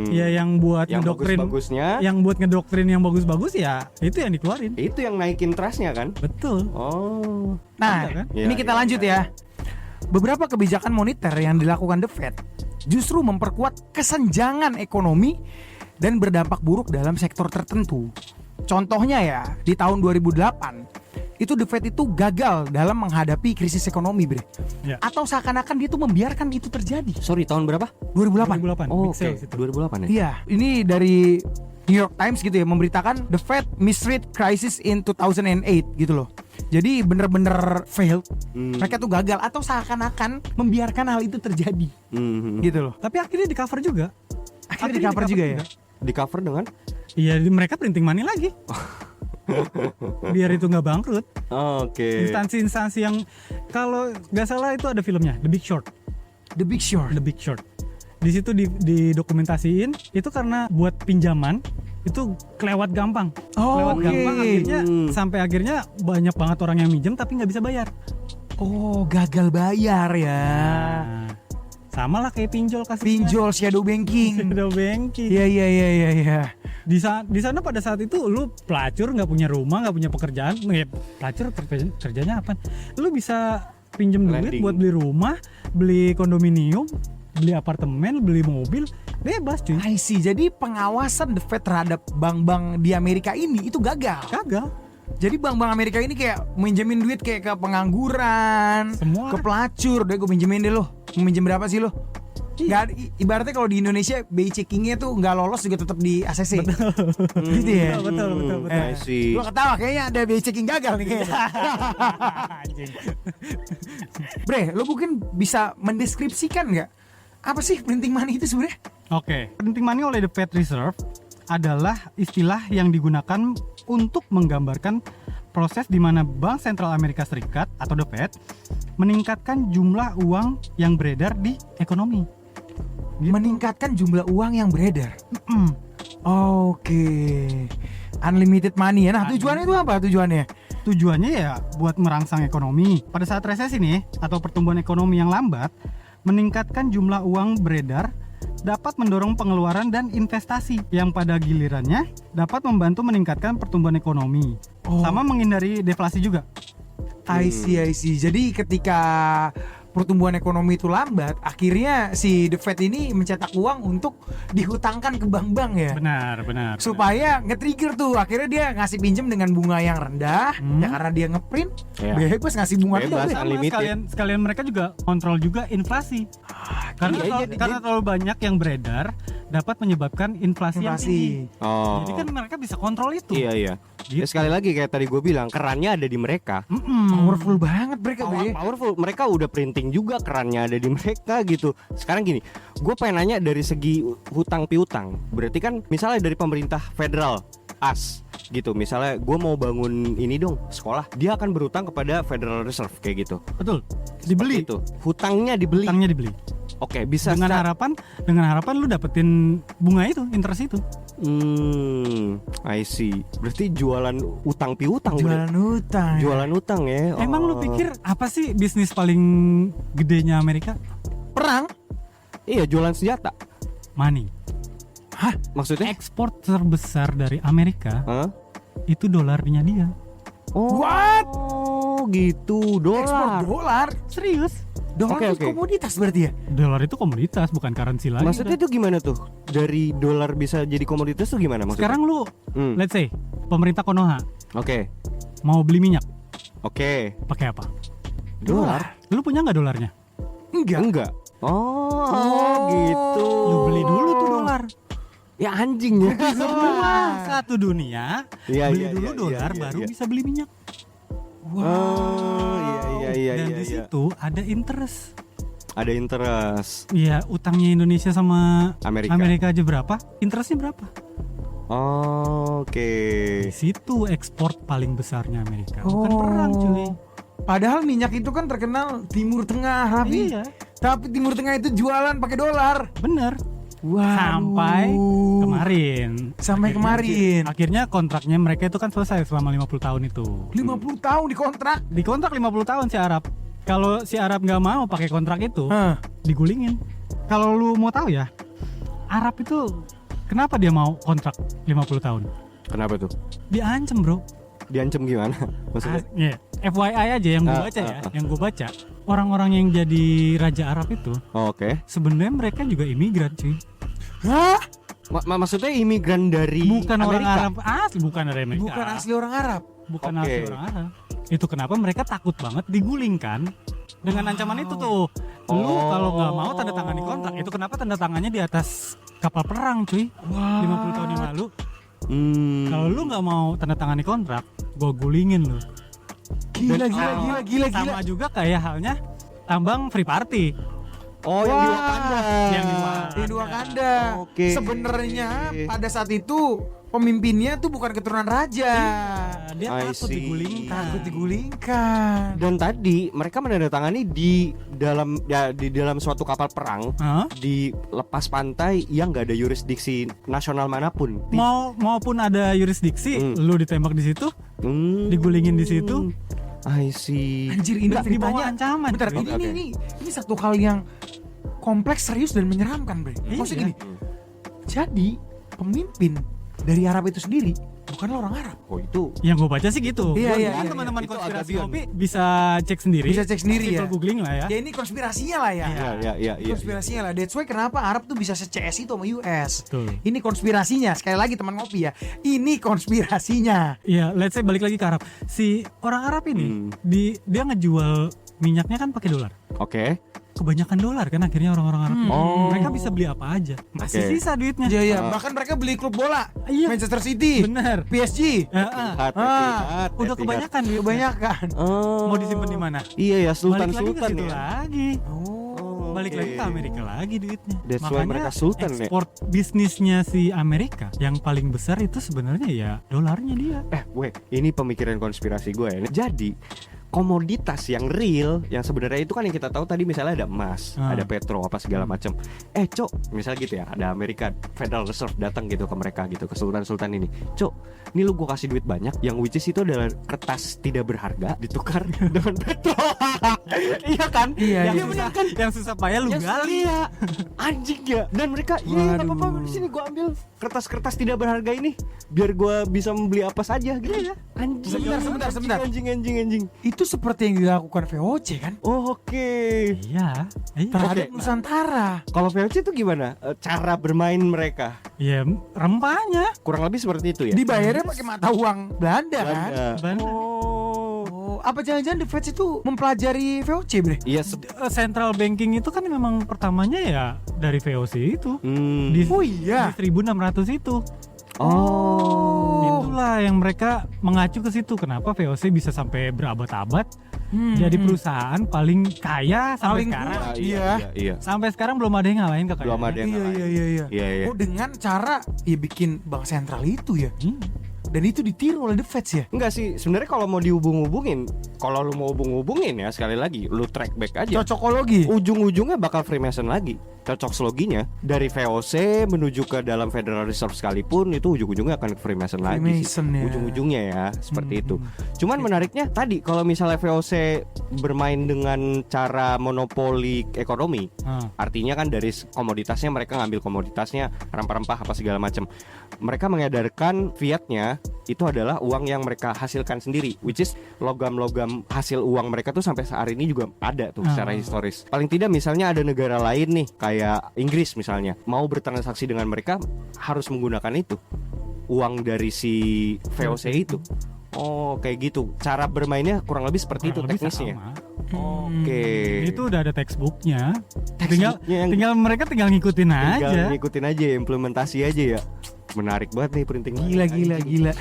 ya yang buat yang ngedoktrin, bagus-bagusnya yang buat ngedoktrin yang bagus-bagus ya itu yang dikeluarin. itu yang naikin trustnya kan? Betul. Oh. Nah, Ada kan? ini Iya, kita iya, lanjut iya. ya. Beberapa kebijakan moneter yang dilakukan The Fed justru memperkuat kesenjangan ekonomi dan berdampak buruk dalam sektor tertentu. Contohnya ya, di tahun 2008 itu The Fed itu gagal dalam menghadapi krisis ekonomi, Bre. Ya. Atau seakan-akan dia tuh membiarkan itu terjadi. Sorry, tahun berapa? 2008. 2008. Oh, Big oke. sales itu. 2008 ya. Iya, ini dari New York Times gitu ya, memberitakan The Fed misread crisis in 2008 gitu loh. Jadi bener-bener failed. Mereka tuh gagal atau seakan-akan membiarkan hal itu terjadi Mhm. gitu loh. Tapi akhirnya di cover juga. Akhirnya di cover juga ya. Di cover dengan Iya, mereka printing money lagi. Biar itu nggak bangkrut. Oke. Instansi-instansi yang kalau nggak salah itu ada filmnya, The Big Short. The Big Short. The Big Short. Di situ didokumentasiin itu karena buat pinjaman itu kelewat gampang. Oh, Kelewat oke. gampang akhirnya sampai akhirnya banyak banget orang yang minjem tapi nggak bisa bayar. Oh, gagal bayar ya. Nah, sama lah kayak pinjol kasusnya. Pinjol shadow banking. Shadow banking. Iya. Di sana pada saat itu lu pelacur nggak punya rumah, nggak punya pekerjaan. Pelacur kerjanya apa? Lu bisa pinjem duit Lending. buat beli rumah, beli kondominium, beli apartemen, beli mobil, bebas cuy. I see. Jadi pengawasan The Fed terhadap bank-bank di Amerika ini itu gagal. Kagak. Jadi bank-bank Amerika ini kayak minjemin duit kayak ke pengangguran, Semua. ke pelacur. Deh gue pinjemin deh lo. Mau minjem berapa sih lo? Nggak, ibaratnya kalau di Indonesia BI checkingnya tuh nggak lolos juga tetap di ACC. Gitu ya. Betul. I see. Lo ketawa kayaknya ada BI checking gagal nih kayaknya. Anjing. Bre, lo mungkin bisa mendeskripsikan nggak apa sih printing money itu sebenarnya? Oke, printing money oleh The Fed Reserve adalah istilah yang digunakan untuk menggambarkan proses di mana Bank Sentral Amerika Serikat atau The Fed meningkatkan jumlah uang yang beredar di ekonomi. Meningkatkan jumlah uang yang beredar. Mm. Oke. Unlimited money ya. Nah, tujuannya itu apa tujuannya? Tujuannya ya buat merangsang ekonomi. Pada saat resesi nih atau pertumbuhan ekonomi yang lambat, meningkatkan jumlah uang beredar dapat mendorong pengeluaran dan investasi yang pada gilirannya dapat membantu meningkatkan pertumbuhan ekonomi. Oh. Sama menghindari deflasi juga. I see. Jadi ketika pertumbuhan ekonomi itu lambat, akhirnya si The Fed ini mencetak uang untuk dihutangkan ke bank-bank ya. Benar. Supaya nge-trigger tuh, akhirnya dia ngasih pinjem dengan bunga yang rendah, ya karena dia ngeprint, Ya. bebas ngasih bunga Bebas, rendah. Sama unlimited. sekalian mereka juga kontrol juga inflasi. Karena karena terlalu banyak yang beredar dapat menyebabkan inflasi yang tinggi. Inflasi. Oh. Jadi kan mereka bisa kontrol itu. Iya. Gitu. Ya, sekali lagi kayak tadi gue bilang, kerannya ada di mereka. Powerful banget mereka, Bre. Powerful, mereka udah printing juga, kerannya ada di mereka gitu. Sekarang gini, gue pengen nanya dari segi hutang piutang. Berarti kan misalnya dari pemerintah federal as gitu, misalnya gue mau bangun ini dong sekolah, dia akan berutang kepada Federal Reserve kayak gitu. Betul. Dibeli. Itu hutangnya dibeli. Utangnya dibeli. Oke, bisa Dengan harapan lu dapetin bunga itu, interest itu. I see. Berarti jualan utang piutang. Jualan utang. ya. Jualan utang ya. Emang lu pikir apa sih bisnis paling gedenya Amerika? Perang? Iya, jualan senjata. Money. Hah? Maksudnya? Ekspor terbesar dari Amerika Hah? itu dolarnya dia. Oh, What? gitu, Ekspor dolar. dolar. Serius? Dolar Oke, itu oke. komoditas berarti ya? Dolar itu komoditas, bukan currency lagi. Maksudnya itu gimana tuh? Dari dolar bisa jadi komoditas tuh gimana maksudnya? Sekarang lu, let's say, pemerintah Konoha Oke. mau beli minyak, Oke. pakai apa? Dolar? Lu punya nggak dolarnya? Enggak. Enggak. Oh, gitu. Lu beli dulu tuh dolar. Ya anjing ya. Semua satu dunia Iya, beli iya, dulu iya, dolar iya, baru iya. bisa beli minyak. Oh, iya. Dan di situ ada interest. Ada interest. Iya, utangnya Indonesia sama Amerika. aja berapa? Interestnya berapa? Oh, oke. Di situ ekspor paling besarnya Amerika. Bukan perang, cuy. Padahal minyak itu kan terkenal Timur Tengah, Rafi. Iya, Tapi Timur Tengah itu jualan pakai dolar. bener. Waduh. Sampai kemarin. Akhirnya Kontraknya mereka itu kan selesai selama 50 tahun itu. 50 tahun dikontrak. Dikontrak 50 tahun si Arab. Kalau si Arab nggak mau pakai kontrak itu, Hah. digulingin. Kalau lu mau tahu ya, Arab itu kenapa dia mau kontrak 50 tahun? Kenapa tuh? Diancem, bro. Diancam gimana? Maksudnya? Iya. FYI aja yang gue baca yang gue baca. Orang-orang yang jadi raja Arab itu Oh, oke. sebenarnya mereka juga imigran, cuy. Hah? Maksudnya imigran dari Bukan orang Amerika? Arab asli, bukan dari Amerika. Bukan asli orang Arab. Bukan Oke. asli orang Arab. Itu kenapa mereka takut banget digulingkan dengan ancaman itu tuh. Lu kalau nggak mau tanda tangani kontrak, itu kenapa tanda tangannya di atas kapal perang, cuy. 50 tahun yang lalu. Kalau lu nggak mau tanda tangani kontrak, gua gulingin lu. Gila. Sama juga kayak halnya tambang free party. Oh, yang di Wakanda. Yang di Wakanda. Oke. Sebenarnya pada saat itu pemimpinnya tuh bukan keturunan raja. Dia I takut see. digulingkan. Takut digulingkan. Dan tadi mereka menandatangani di dalam suatu kapal perang Hah? di lepas pantai yang nggak ada yurisdiksi nasional manapun. Maupun ada yurisdiksi, lu ditembak di situ, Hmm. digulingin di situ. I see. Anjir, ini Nggak, di bawah ceritanya ancaman. Bentar, cuy. ini satu hal yang kompleks, serius dan menyeramkan, Bre. Maksudnya gini, jadi pemimpin dari Arab itu sendiri bukanlah orang Arab. Oh, itu Yang gue baca sih gitu. Iya, Kan iya. teman-teman Itu konspirasi agak ngopi bisa cek sendiri. Bisa cek sendiri Simple ya. googling lah ya. Ya ini konspirasinya lah ya. Iya. Konspirasinya lah. That's why kenapa Arab tuh bisa se-CS itu sama US. Betul. Ini konspirasinya. Sekali lagi teman ngopi ya. Ini konspirasinya. Iya, let's say balik lagi ke Arab. Si orang Arab ini dia ngejual minyaknya kan pakai dolar. Oke. Kebanyakan dolar kan akhirnya orang-orang Arab. Oh. Mereka bisa beli apa aja. Masih Oke. sisa duitnya. Iya. Bahkan mereka beli klub bola. Iya. Manchester City. Bener. PSG. Udah Kebanyakan duitnya. Kebanyakan. Oh. Mau disimpan di mana? Iya ya, Balik lagi ke sultan situ ya. lagi. Oh. Balik lagi ke Amerika lagi duitnya. That's why mereka sultan ya. ekspor bisnisnya si Amerika yang paling besar itu sebenarnya ya dolarnya dia. Ini pemikiran konspirasi gue ya. Jadi komoditas yang real, yang sebenarnya itu kan yang kita tahu tadi misalnya ada emas, ada petro apa segala macam. Misalnya gitu ya, ada Amerika Federal Reserve datang gitu ke mereka gitu, ke sultan-sultan ini. Ini lu gue kasih duit banyak, yang which is itu adalah kertas tidak berharga ditukar dengan petro. Iya kan? Iya, Yang susah kan? Yang susah payah lu gali. Iya, anjing ya. Dan mereka, iya nggak apa-apa, di sini gue ambil kertas-kertas tidak berharga ini, biar gue bisa membeli apa saja gitu ya. Anjing. Sebentar. Anjing. Itu seperti yang dilakukan VOC kan? Oh, oke. Iya. Terhadap Oke. Nusantara. Kalau VOC itu gimana? Cara bermain mereka? Ya rempahnya. Kurang lebih seperti itu ya. Dibayarnya pakai mata uang Belanda kan? Belanda. Oh, apa jangan-jangan The Fed itu mempelajari VOC, Bre? Iya. Central banking itu kan memang pertamanya ya dari VOC itu. Oh iya. Di 1600 itu. Oh. Itulah yang mereka mengacu ke situ. Kenapa VOC bisa sampai berabad-abad jadi perusahaan paling kaya sampai Paling sekarang. kuat. Iya. Sampai sekarang belum ada yang ngalahin kekayaan. Belum ada yang ngalahin. Iya. Iya. Oh, dengan cara ya bikin bank sentral itu ya. Dan itu ditiru oleh The Fed ya. Enggak sih, sebenarnya kalau mau dihubung-hubungin, kalau lu mau hubung-hubungin ya sekali lagi, lu track back aja. Cocokologi. Ujung-ujungnya bakal Freemason lagi. Cocokologinya dari VOC menuju ke dalam Federal Reserve sekalipun itu ujung-ujungnya akan ke Freemason lagi Freemason sih. ya. Ujung-ujungnya ya seperti itu. Cuman menariknya tadi kalau misalnya VOC bermain dengan cara monopoli ekonomi, artinya kan dari komoditasnya mereka ngambil komoditasnya, rempah-rempah apa segala macam. Mereka mengedarkan fiatnya itu adalah uang yang mereka hasilkan sendiri, which is logam-logam hasil uang mereka tuh sampai saat ini juga ada tuh secara historis. Paling tidak misalnya ada negara lain nih kayak Inggris misalnya mau bertransaksi dengan mereka harus menggunakan itu uang dari si VOC itu. Oh, kayak gitu. Cara bermainnya kurang lebih seperti itu Kurang lebih teknisnya. sama. Oke. Itu udah ada textbooknya. Textbooknya yang- Tinggal ngikutin aja. Tinggal ngikutin aja, implementasi aja ya. Menarik banget nih printing. Gila.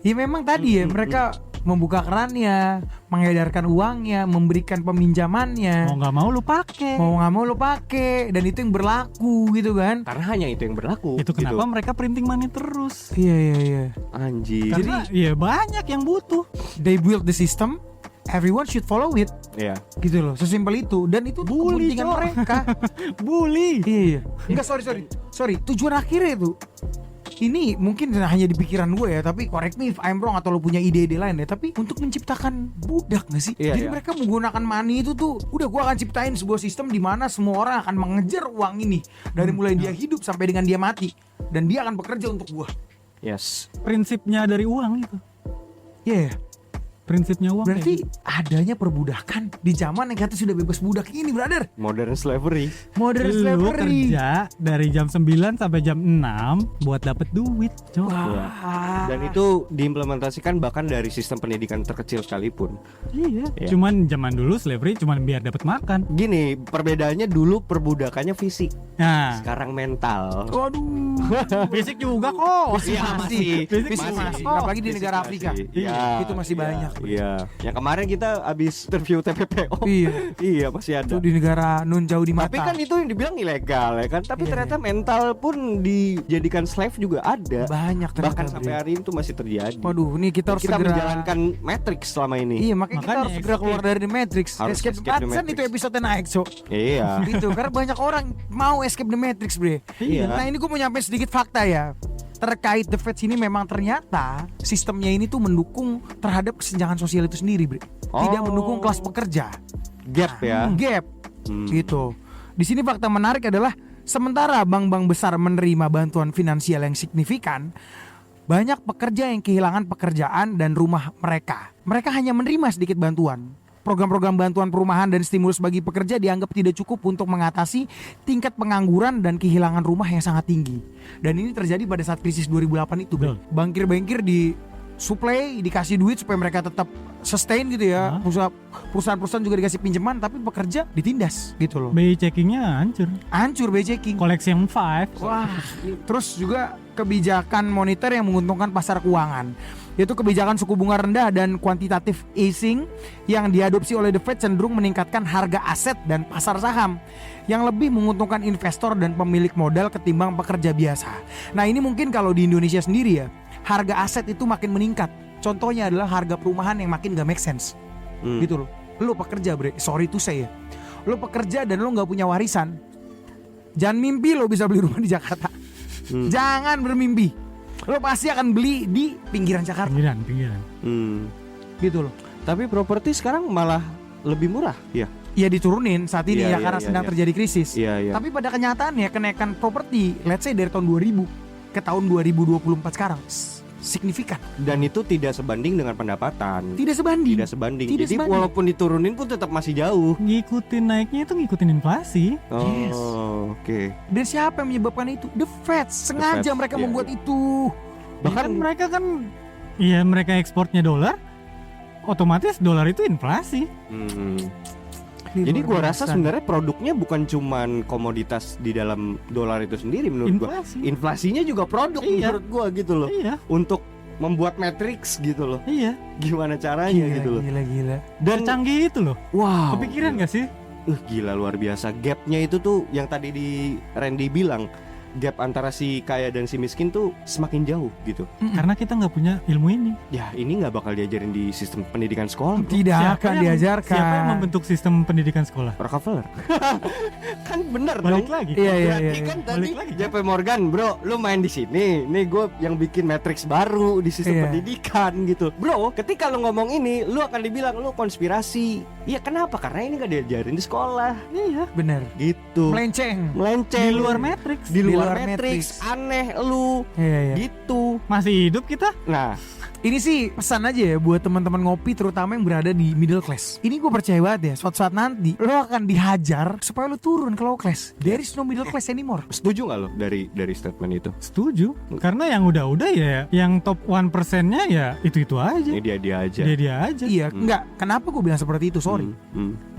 Ya memang tadi ya mereka membuka kerannya, mengedarkan uangnya, memberikan peminjamannya. Mau nggak mau lu pakai. Mau nggak mau lo pakai, dan itu yang berlaku gitu kan. Karena hanya itu yang berlaku. Itu kenapa mereka printing money terus. Iya. Anjir. Karena ya banyak yang butuh. They build the system, everyone should follow it. Iya. Gitu loh, sesimpel itu. Dan itu Bully, kepentingan Cok. mereka. Bully. Iya. Enggak, sorry. Tujuan akhirnya itu, ini mungkin hanya di pikiran gue ya, tapi correct me if I'm wrong atau lo punya ide-ide lain ya, tapi untuk menciptakan budak gak sih? Iya, Jadi iya. mereka menggunakan money itu tuh, udah gue akan ciptain sebuah sistem di mana semua orang akan mengejar uang ini dari mulai dia hidup sampai dengan dia mati, dan dia akan bekerja untuk gue. Yes. Prinsipnya dari uang itu. Iya. Prinsipnya uang. Berarti kayak adanya perbudakan di zaman yang kata sudah bebas budak ini, brother. Modern slavery. Modern gitu. Lu slavery. kerja dari jam 9 sampai jam 6 buat dapet duit, Cok. Wah. Dan itu diimplementasikan bahkan dari sistem pendidikan terkecil sekalipun. Iya. Iya. Cuman zaman dulu slavery cuman biar dapat makan. Gini, perbedaannya dulu perbudakannya fisik, Nah, sekarang mental. Waduh. fisik juga kok. Iya, masih. Fisik Masih. masih. Oh, Apalagi di Fisik negara masih. Afrika. Iya, Itu masih iya, banyak. Iya. Yang kemarin kita habis interview TPPO. Iya. Iya, masih ada. Itu di negara nun jauh di mata. Tapi kan itu yang dibilang ilegal ya kan. Tapi Iya, ternyata mental pun dijadikan slave juga ada. banyak ternyata. Bahkan sampai hari ini tuh masih terjadi. Waduh, ini kita harus kita segera menjalankan Matrix selama ini. Iya, makanya kita Makanya harus segera keluar dari The Matrix. Harus Escape escape the Pantesan Matrix. itu episode naik, so. Iya. Gitu, karena banyak orang mau escape The Matrix, bre. Iya. Nah, ini gue mau nyampein sedikit fakta ya. Terkait The Feds ini, memang ternyata sistemnya ini tuh mendukung terhadap kesenjangan sosial itu sendiri, bre. Tidak Oh. mendukung kelas pekerja. Gap ya. Gap. Hmm. Gitu. Di sini fakta menarik adalah sementara bank-bank besar menerima bantuan finansial yang signifikan, banyak pekerja yang kehilangan pekerjaan dan rumah mereka. Mereka hanya menerima sedikit bantuan. Program-program bantuan perumahan dan stimulus bagi pekerja dianggap tidak cukup untuk mengatasi tingkat pengangguran dan kehilangan rumah yang sangat tinggi. Dan ini terjadi pada saat krisis 2008 itu, Bro. Betul. Bankir-bankir di supply, dikasih duit supaya mereka tetap sustain gitu ya. Perusahaan-perusahaan juga dikasih pinjaman, tapi pekerja ditindas gitu loh. BI checkingnya hancur. Hancur BI checking. Koleksi yang 5. Wah, terus juga kebijakan moneter yang menguntungkan pasar keuangan, yaitu kebijakan suku bunga rendah dan quantitative easing yang diadopsi oleh The Fed cenderung meningkatkan harga aset dan pasar saham yang lebih menguntungkan investor dan pemilik modal ketimbang pekerja biasa. Nah, ini mungkin kalau di Indonesia sendiri ya, harga aset itu makin meningkat. Contohnya adalah harga perumahan yang makin gak make sense. Gitu loh. Lo pekerja, bre, sorry to say ya, lo pekerja dan lo gak punya warisan, jangan mimpi lo bisa beli rumah di Jakarta. Jangan bermimpi. Lo pasti akan beli di pinggiran Jakarta. Pinggiran. Gitu loh. Tapi properti sekarang malah lebih murah, ya. Ya diturunin saat ini Iya, ya, iya, karena iya, sedang iya. terjadi krisis. Iya, iya. Tapi pada kenyataannya kenaikan properti, let's say dari tahun 2000 ke tahun 2024 sekarang signifikan. Dan itu tidak sebanding dengan pendapatan. Tidak sebanding. Tidak sebanding. Tidak Jadi sebanding. walaupun diturunin pun tetap masih jauh. Ngikutin naiknya itu ngikutin inflasi. Oh, Yes. oke. Dan siapa yang menyebabkan itu? The Fed. Sengaja Fed, mereka iya, membuat iya. itu. Bahkan mereka kan, ya mereka ekspornya dolar, otomatis dolar itu inflasi. Jadi gua Luar rasa biasa. sebenarnya produknya bukan cuman komoditas di dalam dolar itu sendiri menurut gua. Inflasi. Inflasinya juga produk Iya. menurut gua gitu loh. Iya, Untuk membuat matrix gitu loh. iya. Gimana caranya Gila, gitu loh. gila. Dan Canggih itu loh. wow. Kepikiran gak sih? Gila luar biasa. Gapnya itu tuh yang tadi di Randy bilang, gap antara si kaya dan si miskin tuh semakin jauh gitu. Karena kita nggak punya ilmu ini. Ya ini nggak bakal diajarin di sistem pendidikan sekolah, bro. Tidak akan diajarkan. Siapa yang membentuk sistem pendidikan sekolah? Rockefeller. Kan bener Balik dong. lagi. Iya, iya, Berarti iya. kan tadi Balik lagi, JP Morgan, bro, lu main di sini. Nih gue yang bikin matrix baru di sistem Iya. pendidikan gitu. Bro, ketika lu ngomong ini, lu akan dibilang lu konspirasi. Iya kenapa? Karena ini nggak diajarin di sekolah. Iya. Bener. Gitu. Melenceng. Melenceng. Di luar matrix. Di luar luar matrix. matrix. Aneh lu. Iya, iya. Gitu. Masih hidup kita? Nah, Ini sih pesan aja ya buat teman-teman ngopi terutama yang berada di middle class. Ini gue percaya banget ya, suatu saat nanti lo akan dihajar supaya lo turun ke low class. There is no middle class anymore. Setuju nggak lo dari statement itu? Setuju. Karena yang udah-udah ya, yang top 1%-nya ya itu-itu aja. Ini dia aja. Dia aja. Iya, enggak. Kenapa gue bilang seperti itu? Sorry.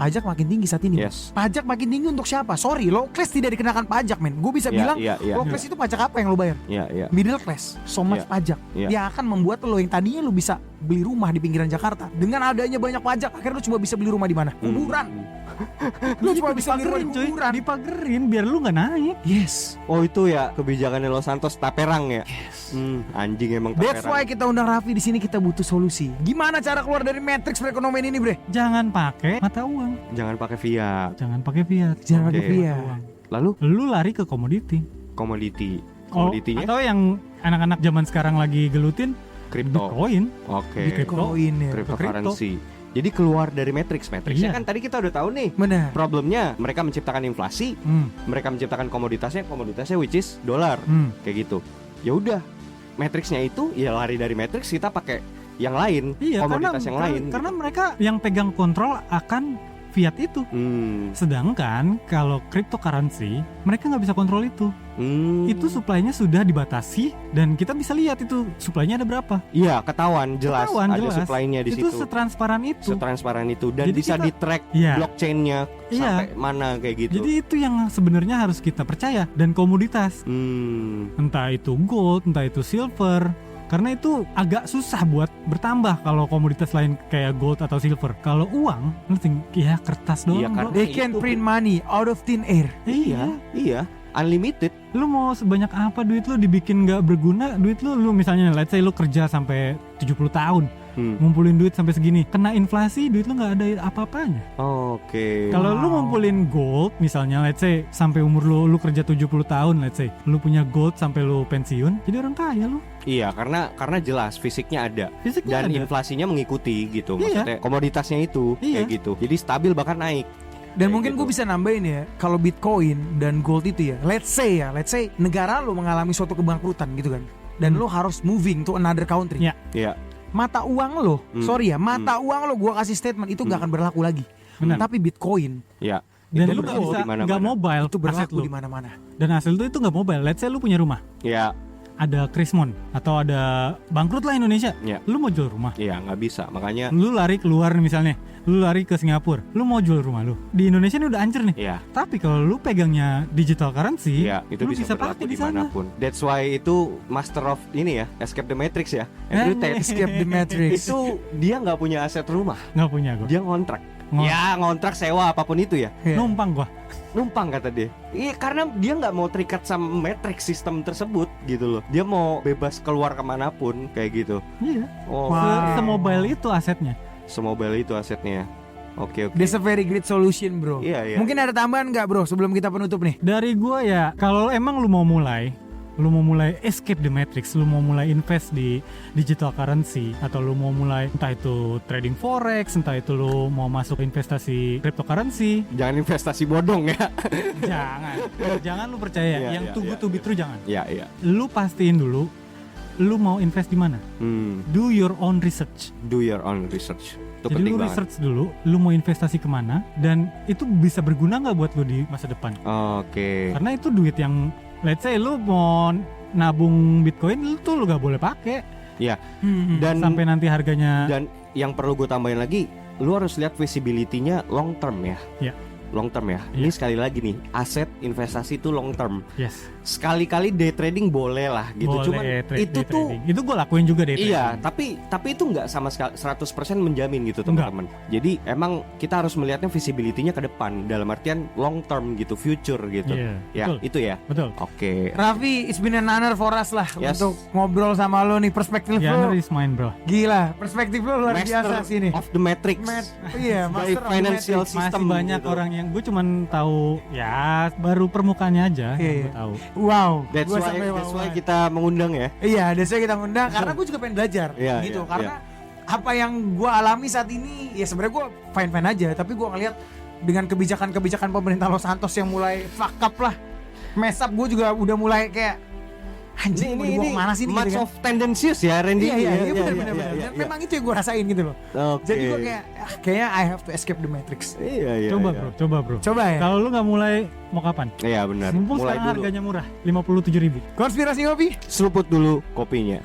Pajak makin tinggi saat ini. Yes. Pajak makin tinggi untuk siapa? Sorry, low class tidak dikenakan pajak, men. Gue bisa Iya, bilang iya, iya. low class itu pajak apa yang lo bayar? Iya. Middle class, so much Iya. pajak. Iya. Dia akan membuat lo yang tadinya lo bisa beli rumah di pinggiran Jakarta, dengan adanya banyak pajak, akhirnya lo cuma bisa beli rumah di mana? Kuburan. Lo cuma bisa beli rumah di Dipagerin, kuburan. dipagerin biar lu nggak naik. Yes. Oh itu ya kebijakannya Los Santos Taperang ya. Anjing emang Taperang. That's why kita undang Raffi di sini, kita butuh solusi. Gimana cara keluar dari matriks perekonomian ini, Bre? Jangan pakai mata uang, Jangan pakai fiat. jangan pakai fiat. Jangan Oke. pakai fiat. Mata uang. Lalu Lu lari ke komoditi. komoditinya Atau yang anak-anak zaman sekarang lagi gelutin kripto. Bitcoin. Oke. Di kripto. Koin ya. Cryptocurrency. Jadi keluar dari matriksnya Iya. kan tadi kita udah tahu nih. Benar. Problemnya mereka menciptakan inflasi, mereka menciptakan komoditasnya which is dolar. Kayak gitu. Ya udah, matriksnya itu ya lari dari matriks, kita pakai yang lain, Iya, komoditas yang lain. karena gitu. mereka yang pegang kontrol akan fiat itu. Sedangkan kalau cryptocurrency mereka nggak bisa kontrol itu. Itu supply-nya sudah dibatasi dan kita bisa lihat itu supply-nya ada berapa. Iya, ketahuan jelas Ketahuan, ada jelas. supply-nya di Itu situ. setransparan itu. Setransparan itu dan Jadi bisa kita- di-track Iya. blockchain-nya Iya. sampai mana kayak gitu. Jadi itu yang sebenarnya harus kita percaya. Dan komoditas, entah itu gold, entah itu silver, karena itu agak susah buat bertambah kalau komoditas lain kayak gold atau silver. Kalau uang, ya kertas doang. Iya, bro. karena- They can Itu. print money out of thin air. Iya, unlimited. Lu mau sebanyak apa duit lu dibikin nggak berguna, duit lu misalnya let's say lu kerja sampai 70 tahun, ngumpulin duit sampai segini, kena inflasi duit lu nggak ada apa-apanya. Oke. Kalau lu ngumpulin gold misalnya let's say sampai umur lu kerja 70 tahun, let's say lu punya gold sampai lu pensiun, jadi orang kaya lu. Iya, karena jelas fisiknya ada Fisiknya dan ada. inflasinya mengikuti gitu. Iya. Maksudnya komoditasnya itu Iya. kayak gitu. Jadi stabil bahkan naik. Dan Kayak mungkin gitu. gue bisa nambahin ya, kalau Bitcoin dan gold itu ya, let's say negara lo mengalami suatu kebangkrutan gitu kan, dan lo harus moving to another country. Iya. Iya. Mata uang lo, sorry ya, mata uang lo, gue kasih statement itu nggak akan berlaku lagi. Benar. Tapi Bitcoin Iya. Dan Itu lu berlaku nggak bisa di mana-mana. nggak mobile itu aset berlaku lu. di mana-mana. Dan hasil itu nggak mobile. Let's say lu punya rumah, Iya. ada krismon atau ada bangkrut lah Indonesia, Iya. lu mau jual rumah, Iya, nggak bisa. Makanya lu lari keluar nih misalnya, lu lari ke Singapura, lu mau jual rumah lu di Indonesia ini udah hancur nih. iya. Tapi kalau lu pegangnya digital currency, Iya, itu lu bisa pakai berlaku di sana. dimanapun. That's why itu master of ini ya, escape the matrix ya. Andrew Tate. Escape the Matrix. Itu dia nggak punya aset rumah, Nggak punya gua. dia ngontrak. Ngontrak. Ya ngontrak sewa apapun itu ya, Iya. Numpang gua. numpang kata dia. Iya karena dia nggak mau terikat sama matrix sistem tersebut gitu loh. Dia mau bebas keluar kemanapun kayak gitu. Iya. Oh, Wah. Semobile itu asetnya. semobile itu asetnya. Oke. That's a very great solution, bro. Iya, iya. Mungkin ada tambahan nggak, bro, sebelum kita penutup nih? Dari gua ya, kalau emang lu mau mulai escape the matrix, lu mau mulai invest di digital currency, atau lu mau mulai entah itu trading forex, entah itu lu mau masuk investasi cryptocurrency, Jangan investasi bodong ya. jangan lu percaya Iya, yang iya, too good iya. to be true, jangan. Iya iya. Lu pastiin dulu lu mau invest di mana. Do your own research. Do your own research. Itu Jadi penting lu banget. research dulu, lu mau investasi kemana, dan itu bisa berguna nggak buat lu di masa depan. Oke. Karena itu duit yang, let's say lu mau nabung Bitcoin, lu tuh lu gak boleh pakai Iya. Hmm. Dan sampai nanti harganya. dan yang perlu gue tambahin lagi, lu harus lihat visibility-nya long term ya. Iya. Long term ya. Iya. Ini sekali lagi nih, aset investasi itu long term. Yes. Sekali-kali day trading boleh lah gitu. Boleh Cuman day itu tuh trading. Itu gue lakuin juga day iya, trading. tapi itu nggak sama sekali 100% menjamin gitu Enggak. teman-teman. Jadi emang kita harus melihatnya visibility-nya ke depan dalam artian long term gitu, future gitu. Iya, Ya, betul. itu ya. Betul. Oke. Raffi, it's been an honor for us lah Yes. untuk ngobrol sama lo nih, perspektif Ya, lo is mine, bro. gila, perspektif lo luar biasa sih nih. of the matrix. Iya, By master of the financial matrix. system Masih banyak gitu. orang yang gue cuman tahu ya baru permukaannya aja Iya, yang iya. gue tahu. Wow, That's gua why, sampai that's why wow-wow. kita mengundang ya. Iya, that's why kita ngundang karena gue juga pengen belajar Iya, gitu. iya, Karena apa yang gue alami saat ini ya sebenarnya gue fine aja, tapi gue ngeliat dengan kebijakan-kebijakan pemerintah Los Santos yang mulai fuck up lah, mess up, gue juga udah mulai kayak anjing mau dibawa kemana sih ini much gitu kan. of tendencies ya Randy. Iya benar. Dan memang itu yang gue rasain gitu loh. Oke. Jadi gue kayak kayaknya I have to escape the Matrix. Iya. Coba bro. Coba ya. Kalau lu nggak mulai, mau kapan? Iya benar. Mumpung Mulai sekarang dulu. harganya murah, 57.000. Konspirasi ngopi. Seruput dulu kopinya.